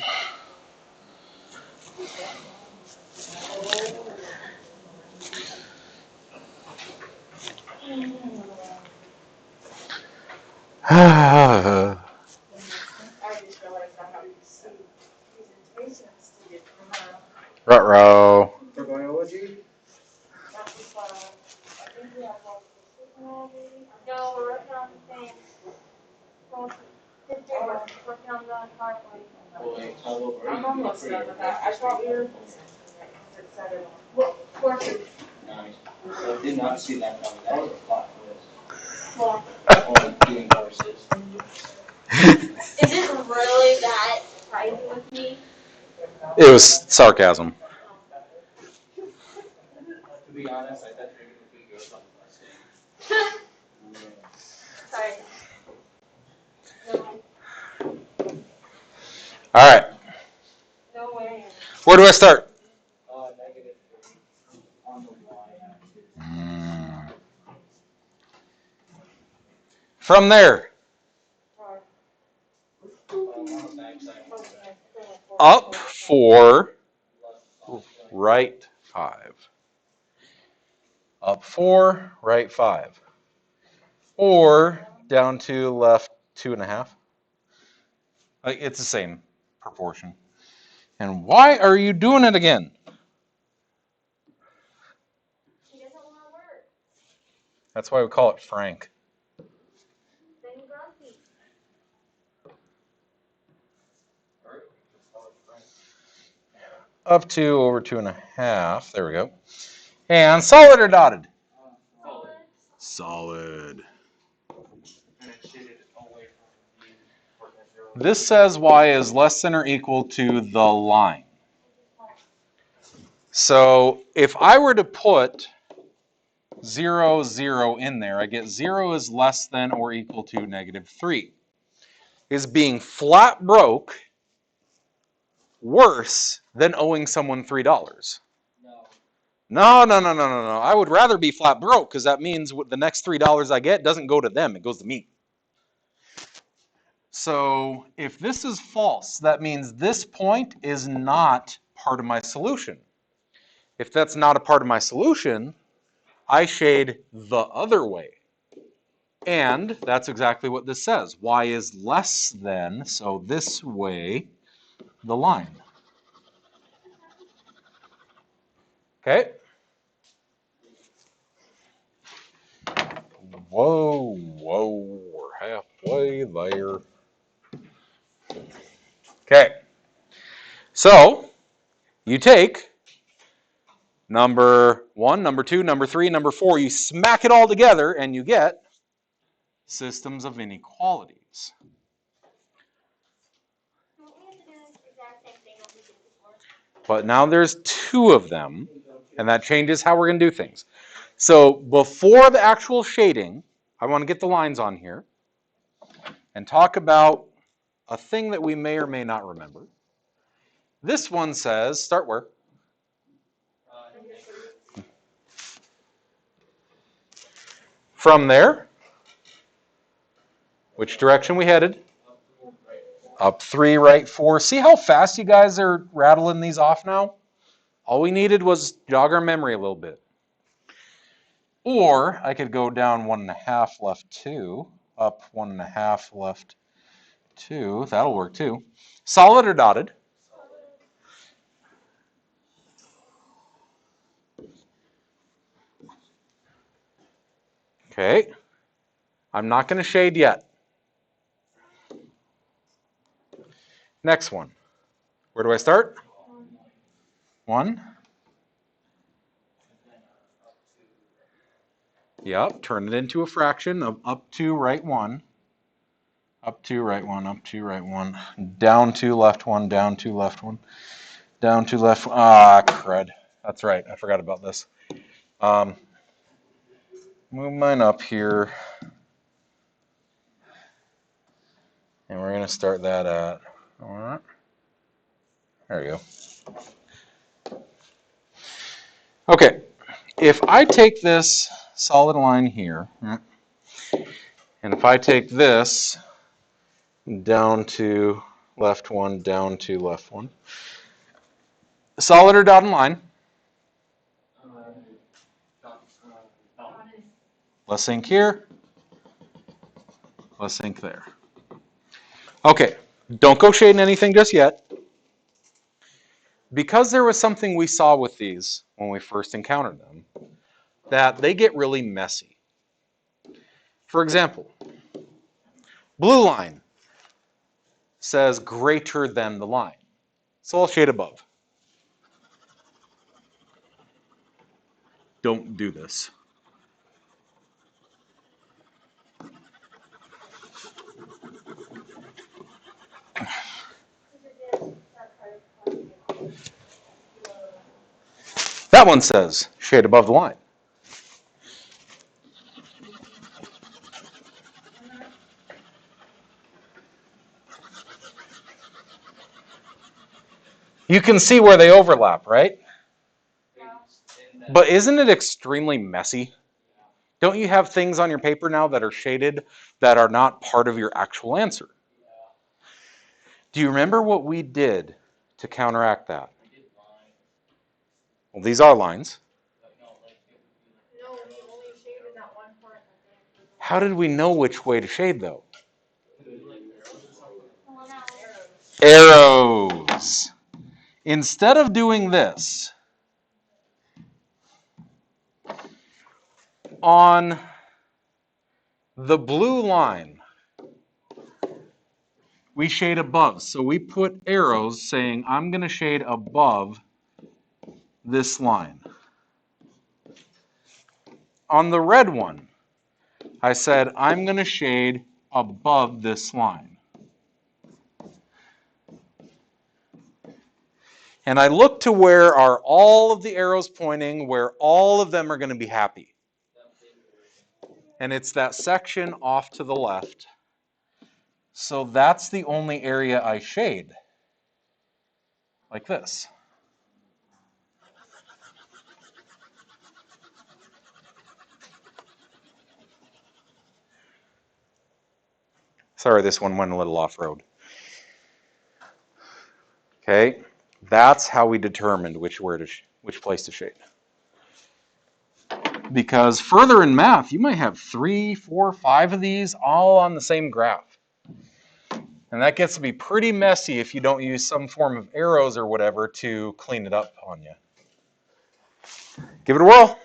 A: Ruh-roh.
D: For biology?
C: No, we're working on the thing. Working on the PowerPoint.
D: I'm
E: almost done with that. I thought we were.
C: Working.
D: Nice. So I did not see that coming. That was a plot
C: Well,
D: twist. On doing courses.
C: is it really that surprising with me?
A: It was sarcasm.
D: To be honest, I thought you were going to go something less.
C: Sorry. No,
A: All right.
C: no way.
A: Where do I start?
D: Negative 3 on the y-axis.
A: From there, up 4, right 5. Up 4, right 5. Or down to left 2.5. It's the same proportion. And why are you doing it again?
C: He doesn't want to work.
A: That's why we call it Frank.
C: Then grumpy.
A: Up 2 over 2.5. There we go. And solid or dotted? Solid. This says y is less than or equal to the line. So if I were to put 0, 0 in there, I get 0 is less than or equal to -3. Is being flat broke worse than owing someone $3? No. I would rather be flat broke because that means the next $3 I get doesn't go to them, it goes to me. So if this is false, that means this point is not part of my solution. If that's not a part of my solution, I shade the other way. And that's exactly what this says. Y is less than, so this way, the line. Okay? Whoa. halfway there. Okay. So you take number 1, number 2, number 3, number 4, you smack it all together and you get systems of inequalities. But now there's 2 of them, and that changes how we're going to do things. So before the actual shading, I want to get the lines on here and talk about a thing that we may or may not remember. This one says, start where? From there. Which direction we headed? Up 3, right 4. See how fast you guys are rattling these off now? All we needed was jog our memory a little bit. Or I could go down 1.5, left 2, up 1.5, left 2. That'll work too. Solid or dotted? Okay. I'm not going to shade yet. Next one. Where do I start? 1. Yep, turn it into a fraction of up 2, right 1. Up 2, right 1, up 2, right 1. Down 2, left 1, down 2, left 1. Down 2, left 1. Ah, crud. That's right, I forgot about this. Move mine up here. And we're going to start that at, all right. There we go. Okay, if I take this solid line here, and if I take this down to left 1, down to left 1, solid or dotted line? Let's think here. Let's think there. Okay, don't go shading anything just yet. Because there was something we saw with these when we first encountered them, that they get really messy. For example, blue line says greater than the line. So I'll shade above. Don't do this. That one says shade above the line. You can see where they overlap, right? But isn't it extremely messy? Don't you have things on your paper now that are shaded that are not part of your actual answer? Do you remember what we did to counteract that? Well, these are lines.
C: No, we only shaded that one part.
A: How did we know which way to shade, though? Arrows. Instead of doing this, on the blue line, we shade above. So we put arrows saying, I'm going to shade above this line. On the red one, I said, I'm going to shade above this line. And I look to where are all of the arrows pointing, where all of them are going to be happy. And it's that section off to the left. So that's the only area I shade. Like this. Sorry, this one went a little off-road. Okay, that's how we determined which place to shade. Because further in math, you might have 3, 4, 5 of these all on the same graph. And that gets to be pretty messy if you don't use some form of arrows or whatever to clean it up on you. Give it a whirl.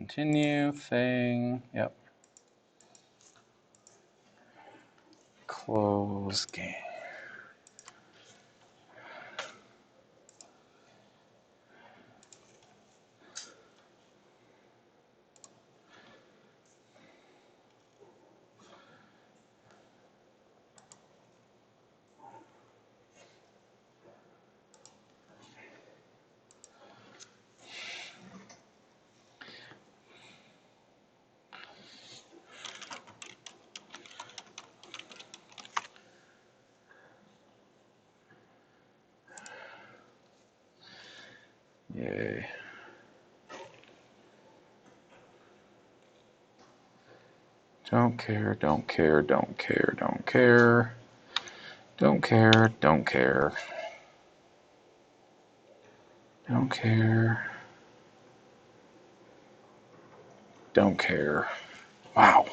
A: Continue thing. Yep. Close game. Yay. Don't care, don't care, don't care, don't care. Don't care, don't care. Don't care. Don't care. Wow.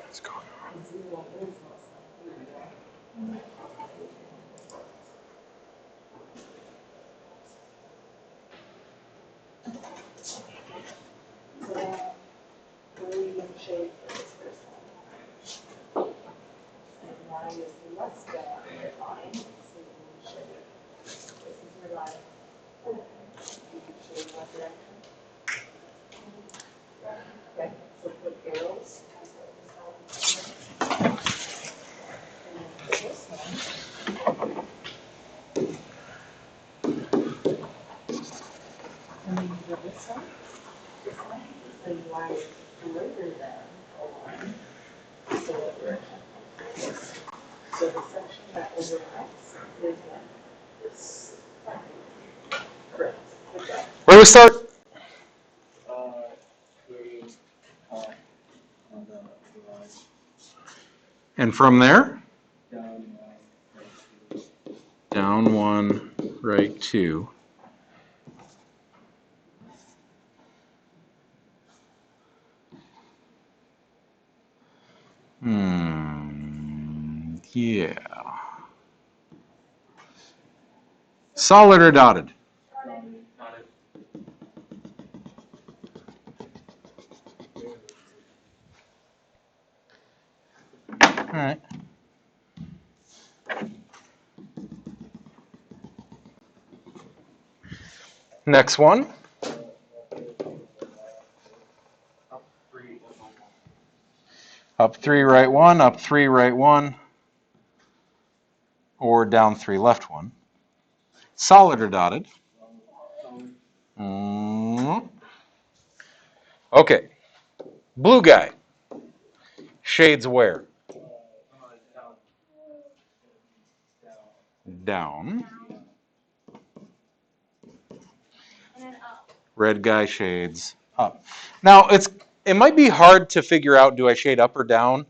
A: What's going on? Where do we start?
D: Creating on the right,
A: And from there,
D: down one, right,
A: down one, right two. Yeah. Solid or dotted?
B: Not it.
A: All right. Next one.
B: Up 3, down 1.
A: Up 3, right 1, up 3, right 1, or down 3, left 1. Solid or dotted? Okay. Blue guy. Shades where? Down. Red guy shades up. Now, it might be hard to figure out, do I shade up or down,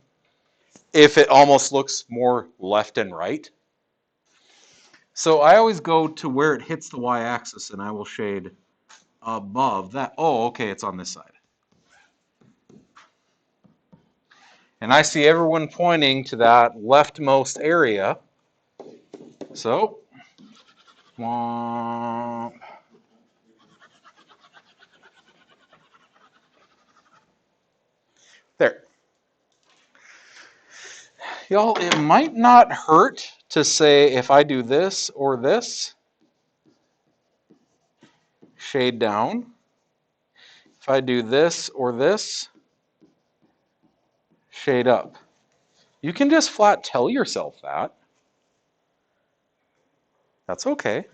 A: if it almost looks more left and right. So I always go to where it hits the y-axis, and I will shade above that. Oh, okay, it's on this side. And I see everyone pointing to that leftmost area. So, womp. There. Y'all, it might not hurt to say if I do this or this, shade down. If I do this or this, shade up. You can just flat tell yourself that. That's okay.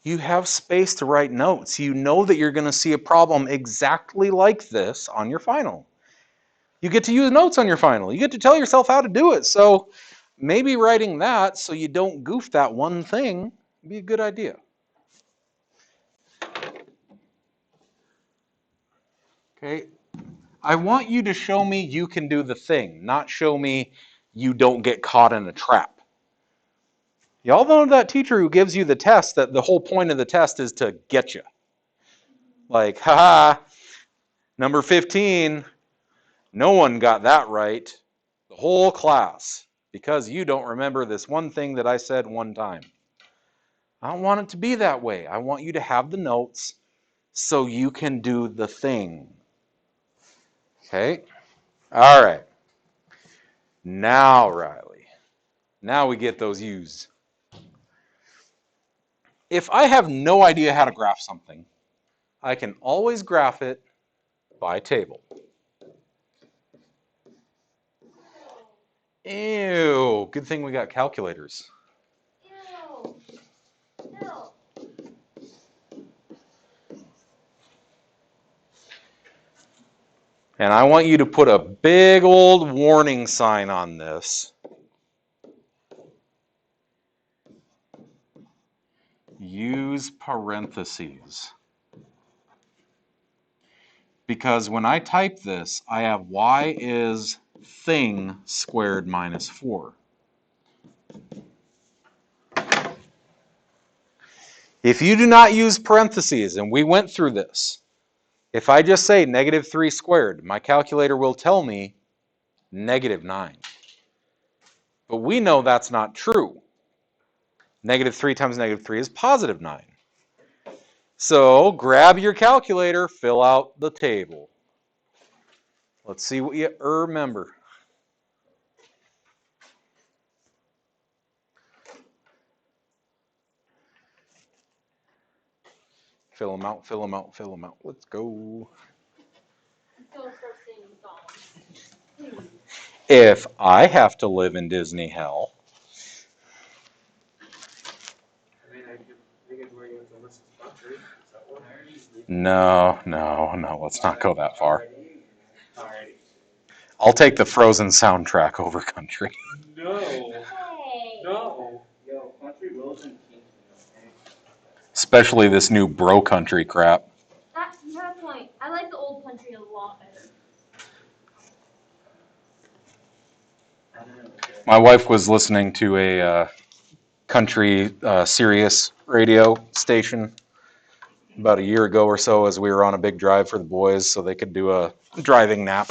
A: You have space to write notes. You know that you're going to see a problem exactly like this on your final. You get to use notes on your final. You get to tell yourself how to do it. So maybe writing that so you don't goof that one thing would be a good idea. Okay. I want you to show me you can do the thing, not show me you don't get caught in a trap. Y'all know that teacher who gives you the test, that the whole point of the test is to get you. Like, haha, number 15, no one got that right. The whole class, because you don't remember this one thing that I said one time. I don't want it to be that way. I want you to have the notes so you can do the thing. Okay? All right. Now, Riley. Now we get those U's. If I have no idea how to graph something, I can always graph it by table. Ew, good thing we got calculators.
C: Ew. No.
A: And I want you to put a big old warning sign on this. Use parentheses. Because when I type this, I have y is thing squared minus 4. If you do not use parentheses, and we went through this, if I just say negative 3 squared, my calculator will tell me negative 9. But we know that's not true. Negative 3 times negative 3 is positive 9. So grab your calculator, fill out the table. Let's see what you remember. Fill them out, fill them out, fill them out. Let's go.
C: Don't start singing songs. Please.
A: If I have to live in Disney hell.
B: I mean, I could where you have to list the country. Is that one?
A: No, let's not go that far.
B: Alrighty.
A: I'll take the Frozen soundtrack over country.
B: No.
C: Hey.
B: No.
D: Yo, country roads and Kingston, okay?
A: Especially this new bro country crap.
C: You have a point. I like the old country a lot better.
D: I don't know. Okay.
A: My wife was listening to a country Sirius radio station about a year ago or so as we were on a big drive for the boys so they could do a driving nap.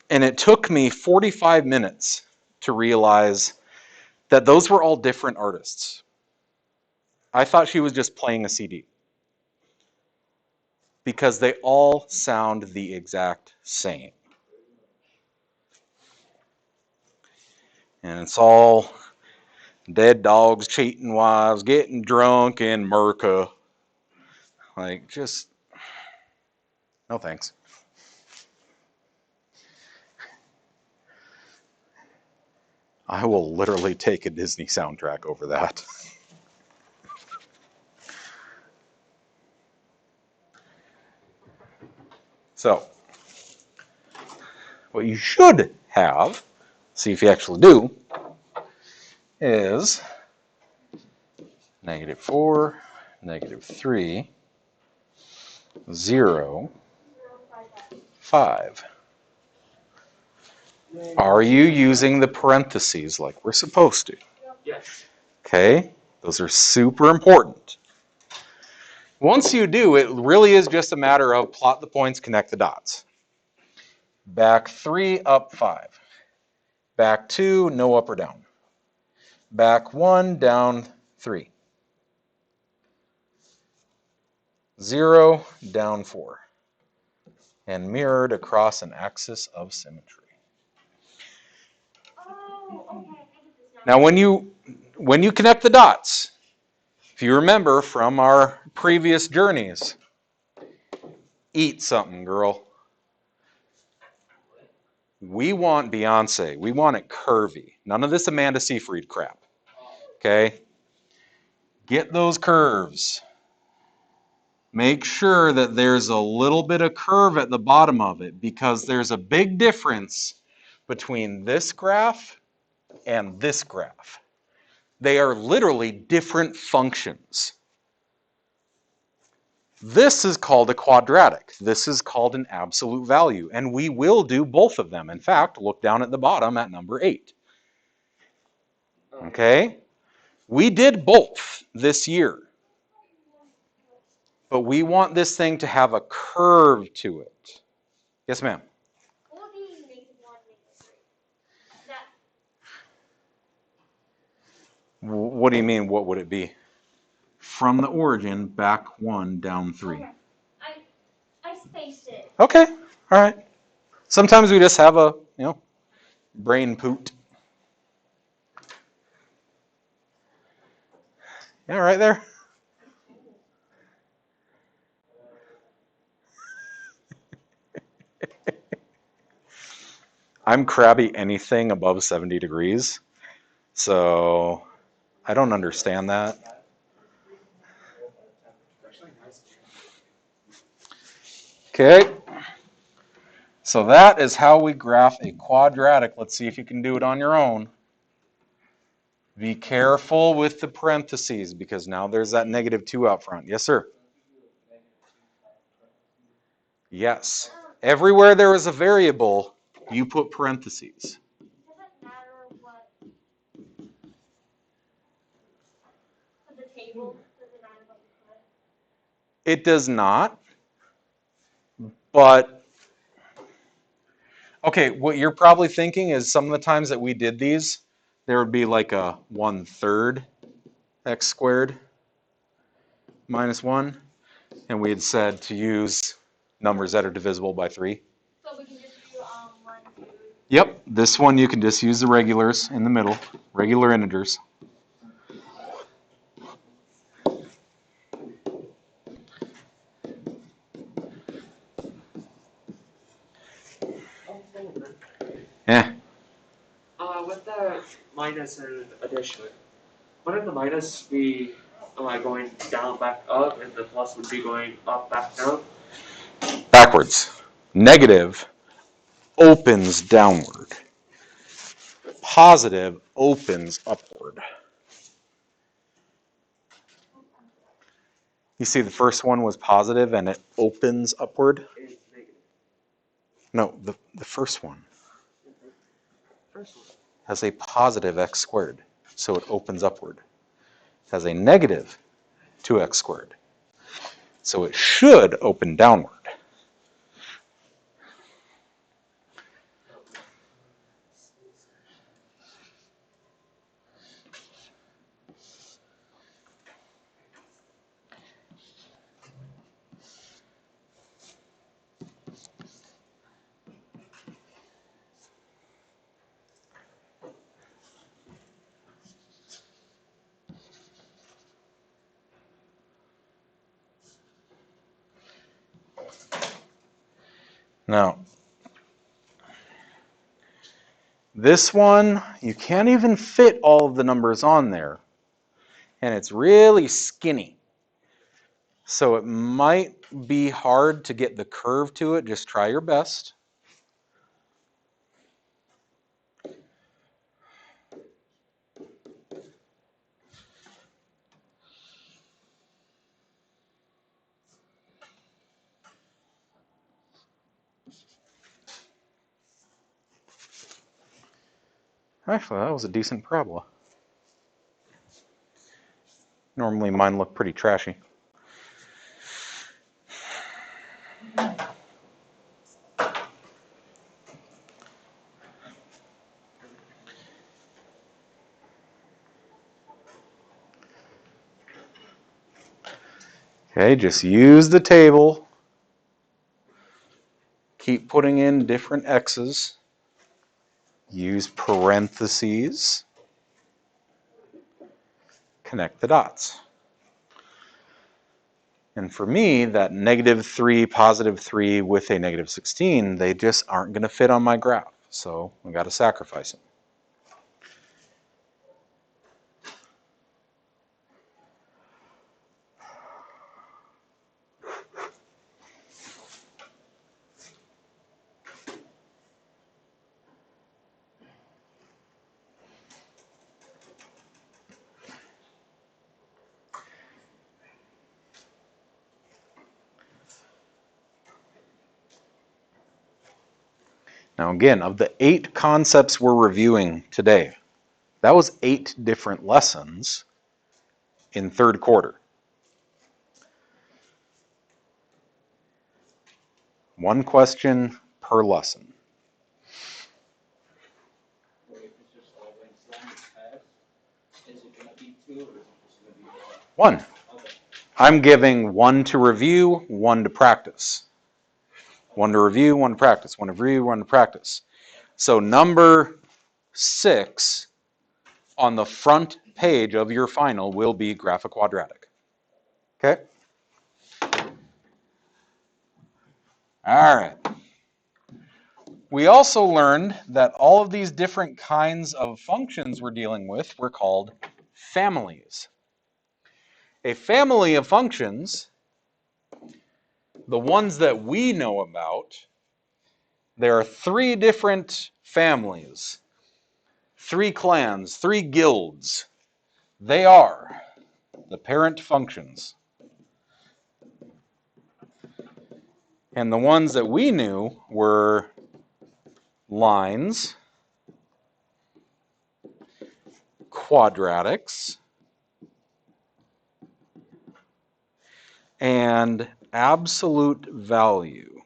A: And it took me 45 minutes to realize that those were all different artists. I thought she was just playing a CD. Because they all sound the exact same. And it's all dead dogs, cheating wives, getting drunk in Merca. Like, just, no thanks. I will literally take a Disney soundtrack over that. So, what you should have, see if you actually do, is -4, -3, 0, 5. Are you using the parentheses like we're supposed to?
B: Yes.
A: Okay, those are super important. Once you do, it really is just a matter of plot the points, connect the dots. Back 3, up 5. Back 2, no up or down. Back 1, down 3. 0, down 4. And mirrored across an axis of symmetry. Now when you connect the dots, if you remember from our previous journeys, eat something, girl. We want Beyonce. We want it curvy. None of this Amanda Seyfried crap. Okay? Get those curves. Make sure that there's a little bit of curve at the bottom of it because there's a big difference between this graph and this graph. They are literally different functions. This is called a quadratic. This is called an absolute value. And we will do both of them. In fact, look down at the bottom at number 8. Okay? We did both this year. But we want this thing to have a curve to it. Yes, ma'am?
C: What would be -1, -3? That,
A: What do you mean, what would it be? From the origin, back 1, down 3.
C: okay. I spaced it.
A: Okay, all right. Sometimes we just have a, brain poot. Yeah, right there. I'm crabby anything above 70 degrees, so I don't understand that. Okay, so that is how we graph a quadratic. Let's see if you can do it on your own. Be careful with the parentheses because now there's that -2 out front. Yes, sir? Yes. Everywhere there is a variable, you put parentheses.
C: Does it matter what for the table? Does it matter what you put?
A: It does not, but okay, what you're probably thinking is some of the times that we did these, there would be like a 1/3 x squared minus 1, and we had said to use numbers that are divisible by 3.
C: So we can just do 1, 2.
A: Yep, this one you can just use the regulars in the middle, regular integers. Yeah.
B: With the minus and addition, wouldn't the minus be going down back up, and the plus would be going up back down?
A: Backwards. Negative opens downward. Positive opens upward. You see the first one was positive and it opens upward?
B: It's negative.
A: No, the first one
B: First one.
A: has a positive x squared, so it opens upward. It has a negative 2x squared, so it should open downward. Now, this one, you can't even fit all of the numbers on there, and it's really skinny. So it might be hard to get the curve to it. Just try your best. Actually, that was a decent parabola. Normally mine look pretty trashy. Okay, just use the table. Keep putting in different x's. use parentheses, connect the dots. And for me, that -3, +3 with a -16, they just aren't going to fit on my graph. So I got to sacrifice them. Now again, of the 8 concepts we're reviewing today, that was 8 different lessons in third quarter. One question per lesson.
D: If it's just all one slam pass, is it going to be 2 or is it just going to be
A: 1.
D: Okay.
A: I'm giving 1 to review, 1 to practice. 1 to review, 1 to practice. 1 to review, 1 to practice. So number 6 on the front page of your final will be graph a quadratic. Okay? All right. We also learned that all of these different kinds of functions we're dealing with were called families. A family of functions, the ones that we know about, there are 3 different families, 3 clans, 3 guilds. They are the parent functions. And the ones that we knew were lines, quadratics, and absolute value.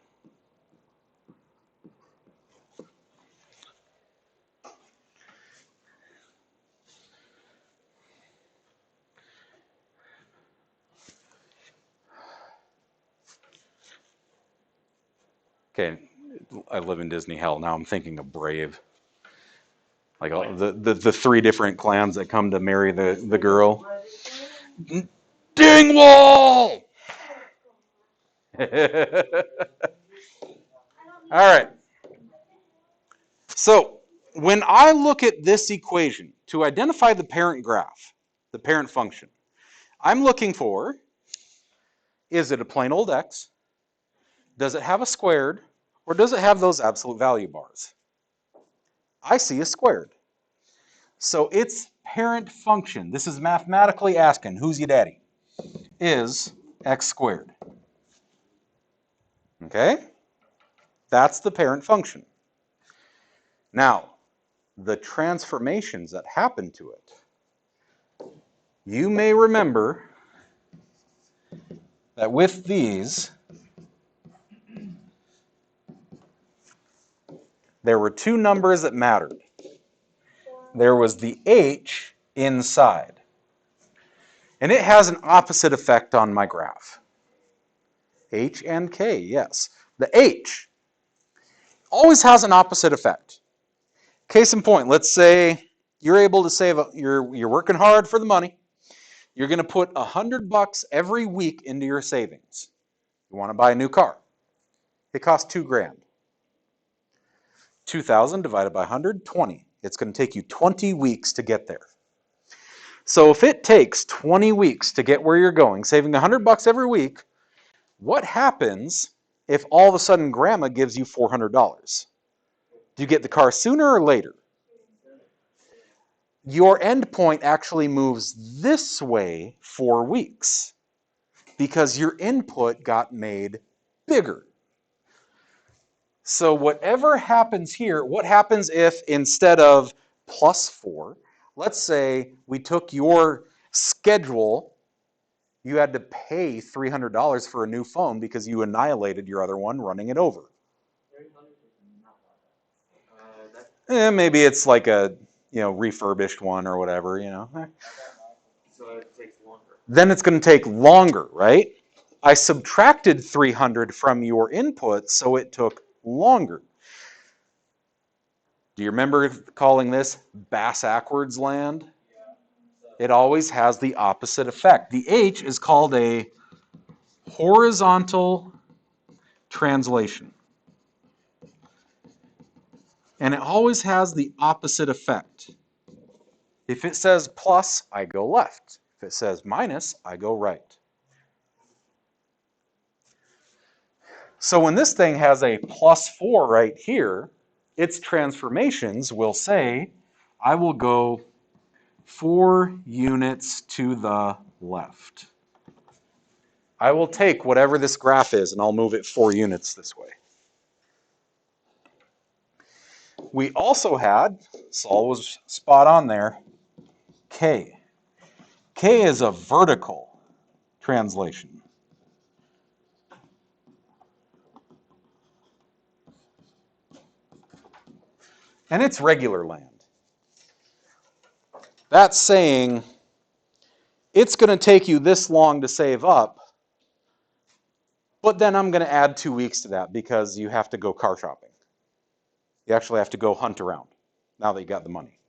A: Okay, I live in Disney hell. Now I'm thinking of Brave. Like the 3 different clans that come to marry the girl. Dingwall! All right. So when I look at this equation to identify the parent graph, the parent function, I'm looking for, is it a plain old x? Does it have a squared? Or does it have those absolute value bars? I see a squared. So its parent function, this is mathematically asking, who's your daddy, is x squared. Okay? That's the parent function. Now, the transformations that happen to it. You may remember that with these, there were 2 numbers that mattered. There was the h inside. And it has an opposite effect on my graph. H and K, yes. The H always has an opposite effect. Case in point, let's say you're able to save, you're working hard for the money. You're going to put $100 every week into your savings. You want to buy a new car. It costs $2,000. 2,000 divided by 100, 20. It's going to take you 20 weeks to get there. So if it takes 20 weeks to get where you're going, saving $100 every week, what happens if all of a sudden grandma gives you $400? Do you get the car sooner or later? Your end point actually moves this way 4 weeks because your input got made bigger. So whatever happens here, what happens if instead of +4, let's say we took your schedule, you had to pay $300 for a new phone because you annihilated your other one running it over. Maybe it's like a refurbished one or whatever,
B: So it takes longer.
A: Then it's going to take longer, right? I subtracted 300 from your input, so it took longer. Do you remember calling this bass-ackwards land? It always has the opposite effect. The H is called a horizontal translation. And it always has the opposite effect. If it says plus, I go left. If it says minus, I go right. So when this thing has a +4 right here, its transformations will say, I will go 4 units to the left. I will take whatever this graph is and I'll move it 4 units this way. We also had, Saul was spot on there, K. K is a vertical translation. And it's regular land. That's saying it's going to take you this long to save up, but then I'm going to add 2 weeks to that because you have to go car shopping. You actually have to go hunt around now that you got the money.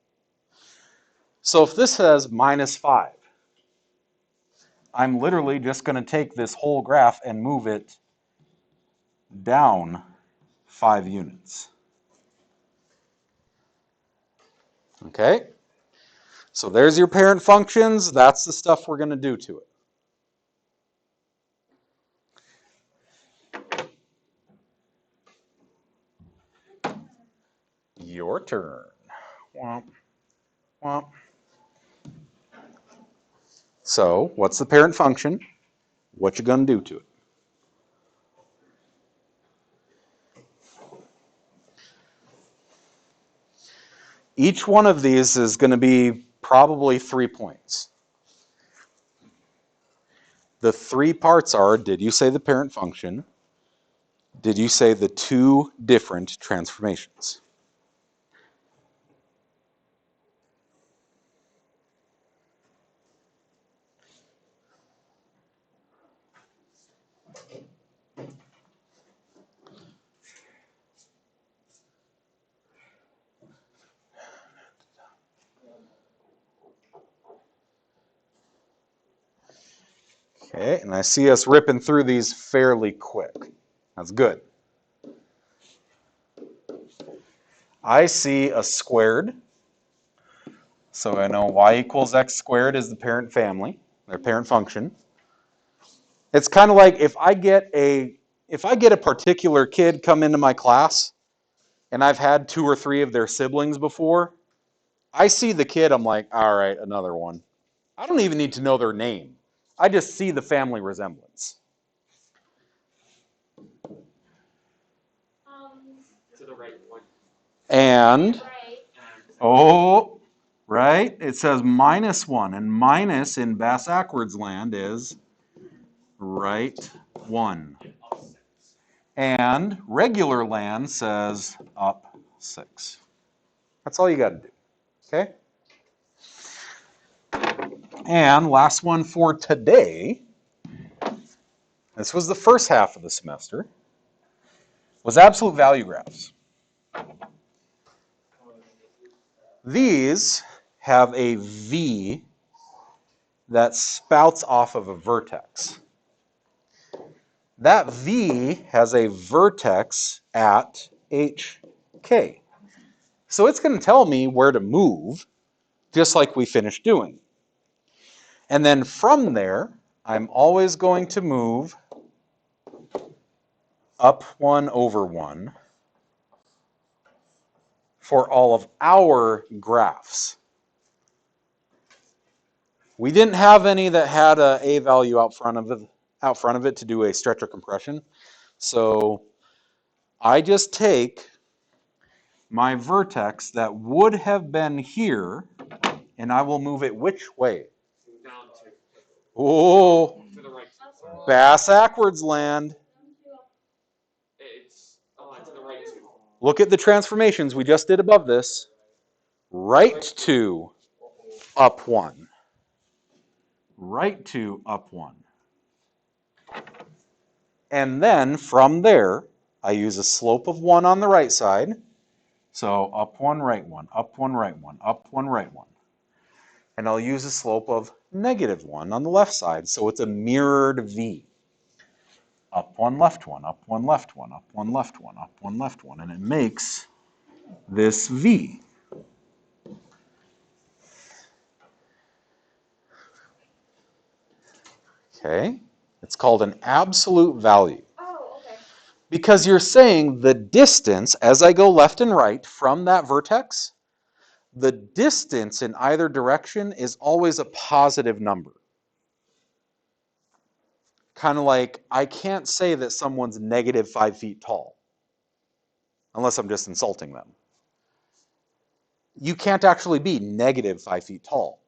A: So if this says -5, I'm literally just going to take this whole graph and move it down 5 units. Okay? So there's your parent functions. That's the stuff we're going to do to it. Your turn. Womp, womp. So what's the parent function? What you going to do to it? Each one of these is going to be probably 3 points. The 3 parts are, did you say the parent function? Did you say the 2 different transformations? Okay, and I see us ripping through these fairly quick. That's good. I see a squared. So I know y equals x squared is the parent family, their parent function. It's kind of like if I get a particular kid come into my class and I've had 2 or 3 of their siblings before, I see the kid, I'm like, all right, another one. I don't even need to know their name. I just see the family resemblance.
B: To the right one.
A: And, oh, right, it says -1, and minus in bass-ackwards land is right 1. And regular land says up 6. That's all you got to do, okay? And last one for today, this was the first half of the semester, was absolute value graphs. These have a V that spouts off of a vertex. That V has a vertex at HK. So it's going to tell me where to move, just like we finished doing. And then from there, I'm always going to move up 1 over 1 for all of our graphs. We didn't have any that had a value out front of it to do a stretcher compression. So I just take my vertex that would have been here, and I will move it which way?
B: Down
A: Oh,
B: to the right.
A: bass-ackwards land.
B: It's to the right 2.
A: Look at the transformations we just did above this. Right 2, up 1. Right 2, up 1. And then from there, I use a slope of 1 on the right side, So up one, right one, up one, right one, up one, right one. And I'll use a slope of -1 on the left side, so it's a mirrored V. Up one, left one, up one, left one, up one, left one, up one, left one, and it makes this V. Okay? It's called an absolute value.
C: Oh, okay.
A: Because you're saying the distance, as I go left and right from that vertex, the distance in either direction is always a positive number. Kind of like, I can't say that someone's -5 feet tall, unless I'm just insulting them. You can't actually be -5 feet tall.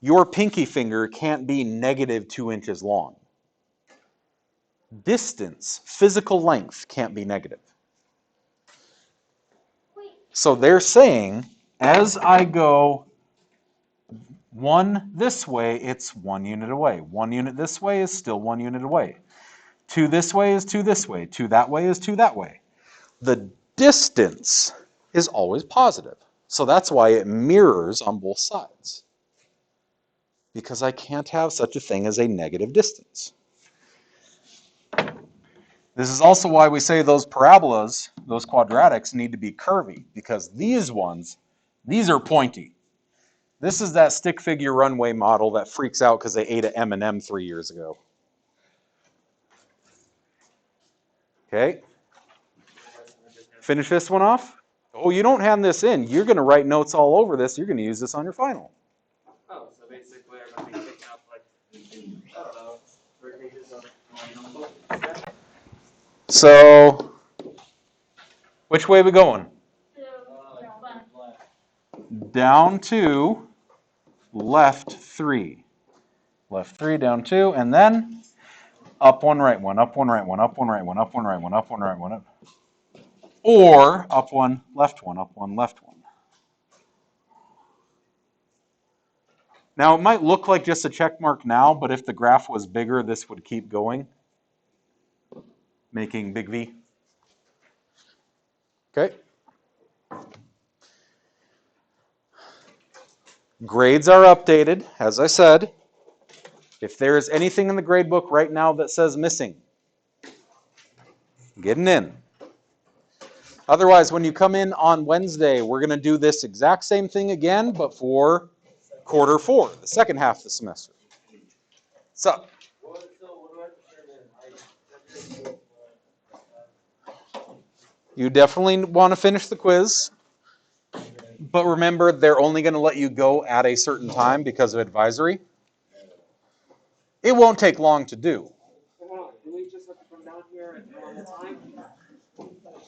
A: Your pinky finger can't be -2 inches long. Distance, physical length, can't be negative. So they're saying, as I go 1 this way, it's 1 unit away. 1 unit this way is still 1 unit away. 2 this way is 2 this way. 2 that way is 2 that way. The distance is always positive. So that's why it mirrors on both sides. Because I can't have such a thing as a negative distance. This is also why we say those parabolas, those quadratics, need to be curvy, because these ones, these are pointy. This is that stick figure runway model that freaks out because they ate an M&M 3 years ago. Okay? Finish this one off. Oh, you don't hand this in. You're going to write notes all over this. You're going to use this on your final.
B: Oh, so basically I'm going to be picking up like, I don't know, 3 pages of my notebook.
A: So, which way are we going? Down 2, left 3. Left 3, down 2, and then up 1, right 1, up 1, right 1, up 1, right 1, up 1, right 1, up 1, right 1, up. Or up 1, left 1, up 1, left 1. Now, it might look like just a check mark now, but if the graph was bigger, this would keep going, making big V. Okay? Grades are updated, as I said. If there is anything in the grade book right now that says missing, get an in. Otherwise, when you come in on Wednesday, we're going to do this exact same thing again, but for quarter 4, the second half of the semester. So, you definitely want to finish the quiz, but remember, they're only going to let you go at a certain time because of advisory. It won't take long to do.
B: Do we just have to come down here and on the time?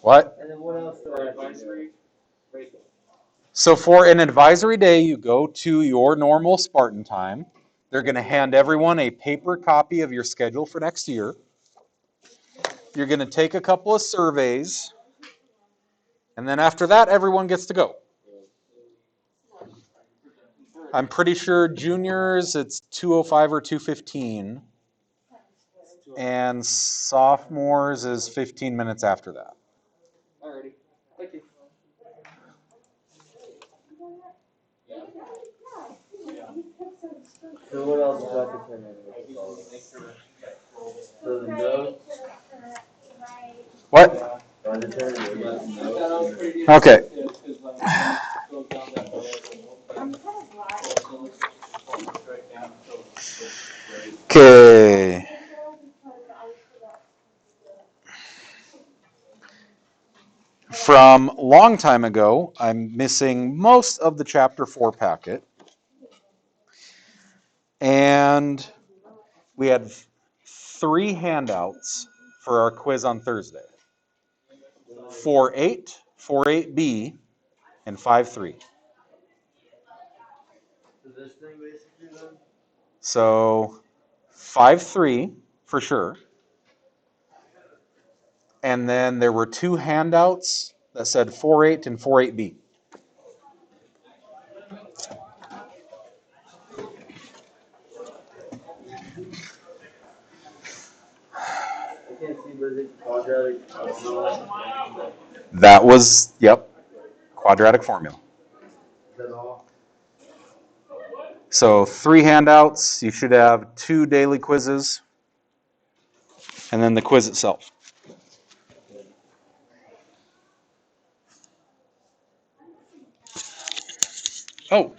A: What?
B: And then what else for advisory?
A: So for an advisory day, you go to your normal Spartan time. They're going to hand everyone a paper copy of your schedule for next year. You're going to take a couple of surveys. And then after that, everyone gets to go. I'm pretty sure juniors, it's 2:05 or 2:15. And sophomores is 15 minutes after that.
B: Alrighty. Thank you.
D: So what else is that determined? So the notes.
A: What?
D: So I determined the notes.
A: Okay. Okay. From a long time ago, I'm missing most of the chapter 4 packet. And we had 3 handouts for our quiz on Thursday. 4.8, 4.8b, and 5.3.
D: This thing basically then?
A: So 5.3 for sure. And then there were 2 handouts that said 4.8 and 4.8b.
D: I can't see, but is it quadratic?
A: That was, yep, quadratic formula.
D: That's all.
A: So 3 handouts, you should have 2 daily quizzes, and then the quiz itself. Oh,